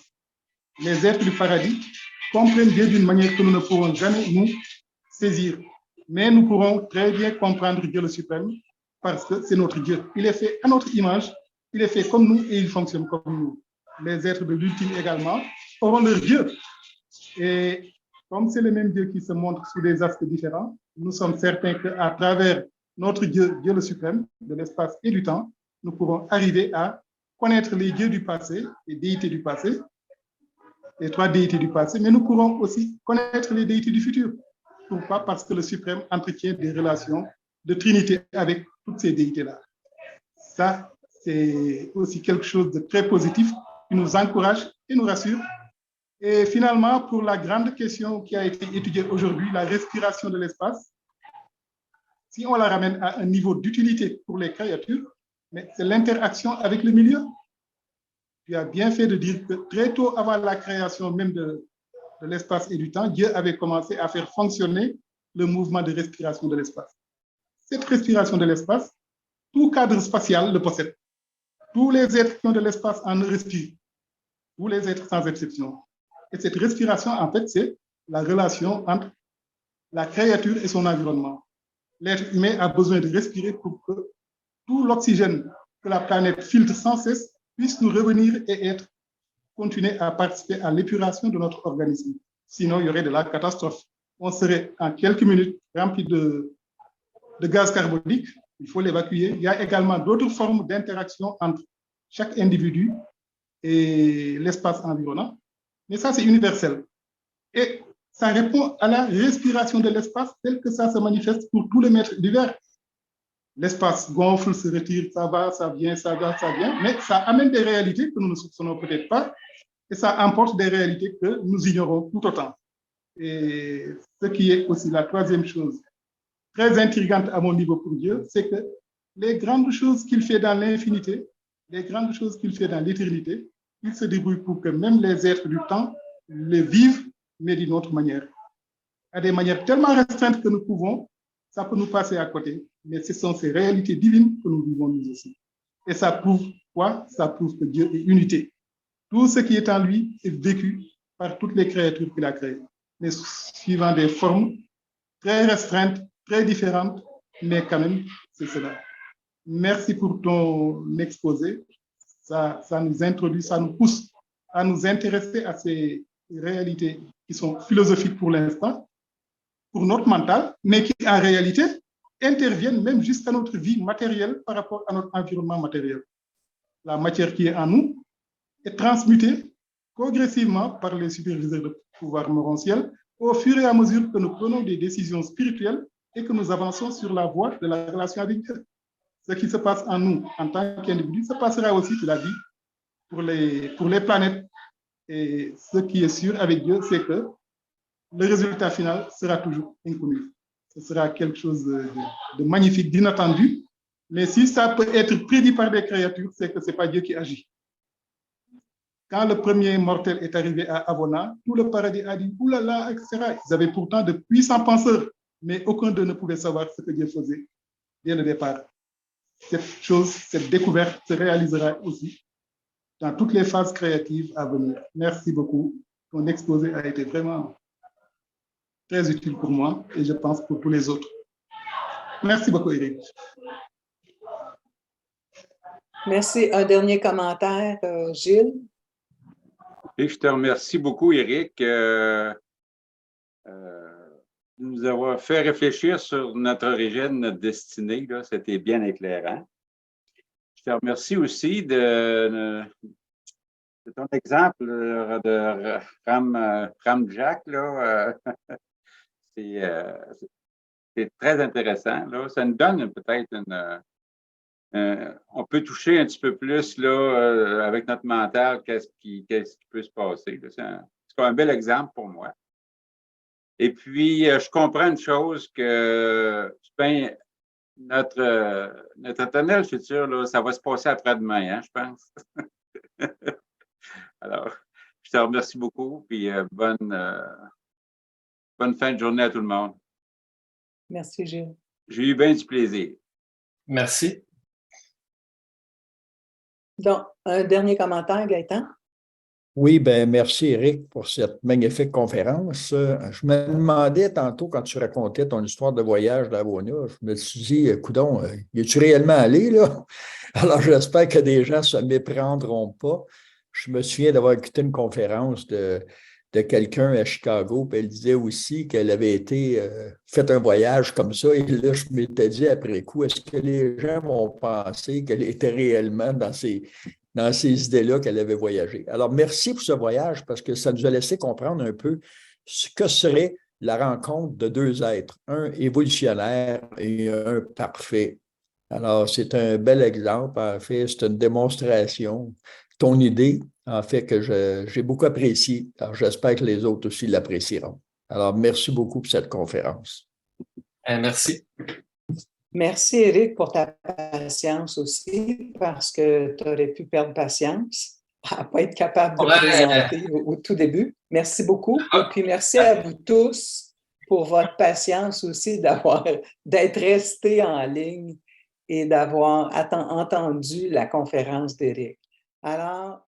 Les êtres du paradis comprennent Dieu d'une manière que nous ne pourrons jamais nous saisir. Mais nous pourrons très bien comprendre Dieu le suprême parce que c'est notre Dieu. Il est fait à notre image, il est fait comme nous et il fonctionne comme nous. Les êtres de l'ultime également auront leur Dieu. Et comme c'est le même Dieu qui se montre sous des aspects différents, nous sommes certains qu'à travers notre Dieu, Dieu le suprême, de l'espace et du temps, nous pourrons arriver à connaître les dieux du passé, les déités du passé, les 3 déités du passé, mais nous pourrons aussi connaître les déités du futur. Pourquoi? Parce que le suprême entretient des relations de trinité avec toutes ces déités-là. Ça, c'est aussi quelque chose de très positif qui nous encourage et nous rassure. Et finalement, pour la grande question qui a été étudiée aujourd'hui, la respiration de l'espace, si on la ramène à un niveau d'utilité pour les créatures, mais c'est l'interaction avec le milieu. Tu as bien fait de dire que très tôt avant la création même de l'espace et du temps, Dieu avait commencé à faire fonctionner le mouvement de respiration de l'espace. Cette respiration de l'espace, tout cadre spatial le possède. Tous les êtres qui ont de l'espace en respirent. Tous les êtres sans exception. Et cette respiration, en fait, c'est la relation entre la créature et son environnement. L'être humain a besoin de respirer pour que tout l'oxygène que la planète filtre sans cesse puisse nous revenir et continuer à participer à l'épuration de notre organisme. Sinon, il y aurait de la catastrophe. On serait en quelques minutes rempli de gaz carbonique. Il faut l'évacuer. Il y a également d'autres formes d'interaction entre chaque individu et l'espace environnant. Mais ça, c'est universel. Et ça répond à la respiration de l'espace tel que ça se manifeste pour tous les mètres d'hiver. L'espace gonfle, se retire, ça va, ça vient, ça va, ça vient, mais ça amène des réalités que nous ne soupçonnons peut-être pas, et ça emporte des réalités que nous ignorons tout autant. Et ce qui est aussi la troisième chose, très intrigante à mon niveau pour Dieu, c'est que les grandes choses qu'il fait dans l'infinité, les grandes choses qu'il fait dans l'éternité, il se débrouille pour que même les êtres du temps les vivent, mais d'une autre manière. À des manières tellement restreintes que nous pouvons, ça peut nous passer à côté, mais ce sont ces réalités divines que nous vivons nous aussi. Et ça prouve quoi? Ça prouve que Dieu est unité. Tout ce qui est en lui est vécu par toutes les créatures qu'il a créées, mais suivant des formes très restreintes, très différentes, mais quand même, c'est cela. Merci pour ton exposé. Ça nous introduit, ça nous pousse à nous intéresser à ces réalités qui sont philosophiques pour l'instant, pour notre mental, mais qui en réalité interviennent même jusqu'à notre vie matérielle par rapport à notre environnement matériel. La matière qui est en nous est transmutée progressivement par les superviseurs de pouvoir morantiel au fur et à mesure que nous prenons des décisions spirituelles et que nous avançons sur la voie de la relation avec Dieu. Ce qui se passe en nous en tant qu'individu se passera aussi, tu l'as dit, pour les planètes. Et ce qui est sûr avec Dieu, c'est que le résultat final sera toujours inconnu. Ce sera quelque chose de magnifique, d'inattendu. Mais si ça peut être prédit par des créatures, c'est que ce n'est pas Dieu qui agit. Quand le premier mortel est arrivé à Avona, tout le paradis a dit « oulala », etc. Ils avaient pourtant de puissants penseurs, mais aucun d'eux ne pouvait savoir ce que Dieu faisait dès le départ. Cette chose, cette découverte se réalisera aussi dans toutes les phases créatives à venir. Merci beaucoup. Ton exposé a été vraiment très utile pour moi et je pense pour tous les autres. Merci beaucoup, Eric. Merci. Un dernier commentaire, Gilles? Et je te remercie beaucoup, Eric, de nous avoir fait réfléchir sur notre origine, notre destinée. C'était bien éclairant. Je te remercie aussi de ton exemple de Ram Jack, là. C'est très intéressant, là. Ça nous donne peut-être on peut toucher un petit peu plus là, avec notre mental, qu'est-ce qui peut se passer. C'est un bel exemple pour moi. Et puis, je comprends une chose que ben, notre éternel futur, là, ça va se passer après-demain, hein, je pense. Alors, je te remercie beaucoup, puis bonne fin de journée à tout le monde. Merci, Gilles. J'ai eu bien du plaisir. Merci. Donc, un dernier commentaire, Gaëtan? Oui, ben merci Eric pour cette magnifique conférence. Je me demandais tantôt quand tu racontais ton histoire de voyage d'Avona, je me suis dit, coudonc, y es-tu réellement allé là? Alors j'espère que des gens ne se méprendront pas. Je me souviens d'avoir écouté une conférence de quelqu'un à Chicago, puis elle disait aussi qu'elle avait été fait un voyage comme ça. Et là, je m'étais dit après coup, est-ce que les gens vont penser qu'elle était réellement dans ces idées-là qu'elle avait voyagé. Alors, merci pour ce voyage parce que ça nous a laissé comprendre un peu ce que serait la rencontre de deux êtres, un évolutionnaire et un parfait. Alors, c'est un bel exemple, en fait, c'est une démonstration. Ton idée, en fait, que j'ai beaucoup apprécié. Alors, j'espère que les autres aussi l'apprécieront. Alors, merci beaucoup pour cette conférence. Merci. Merci, Eric, pour ta patience aussi, parce que tu aurais pu perdre patience à ne pas être capable de présenter au tout début. Merci beaucoup. Et puis, merci à vous tous pour votre patience aussi d'être restés en ligne et d'avoir entendu la conférence d'Éric. Alors,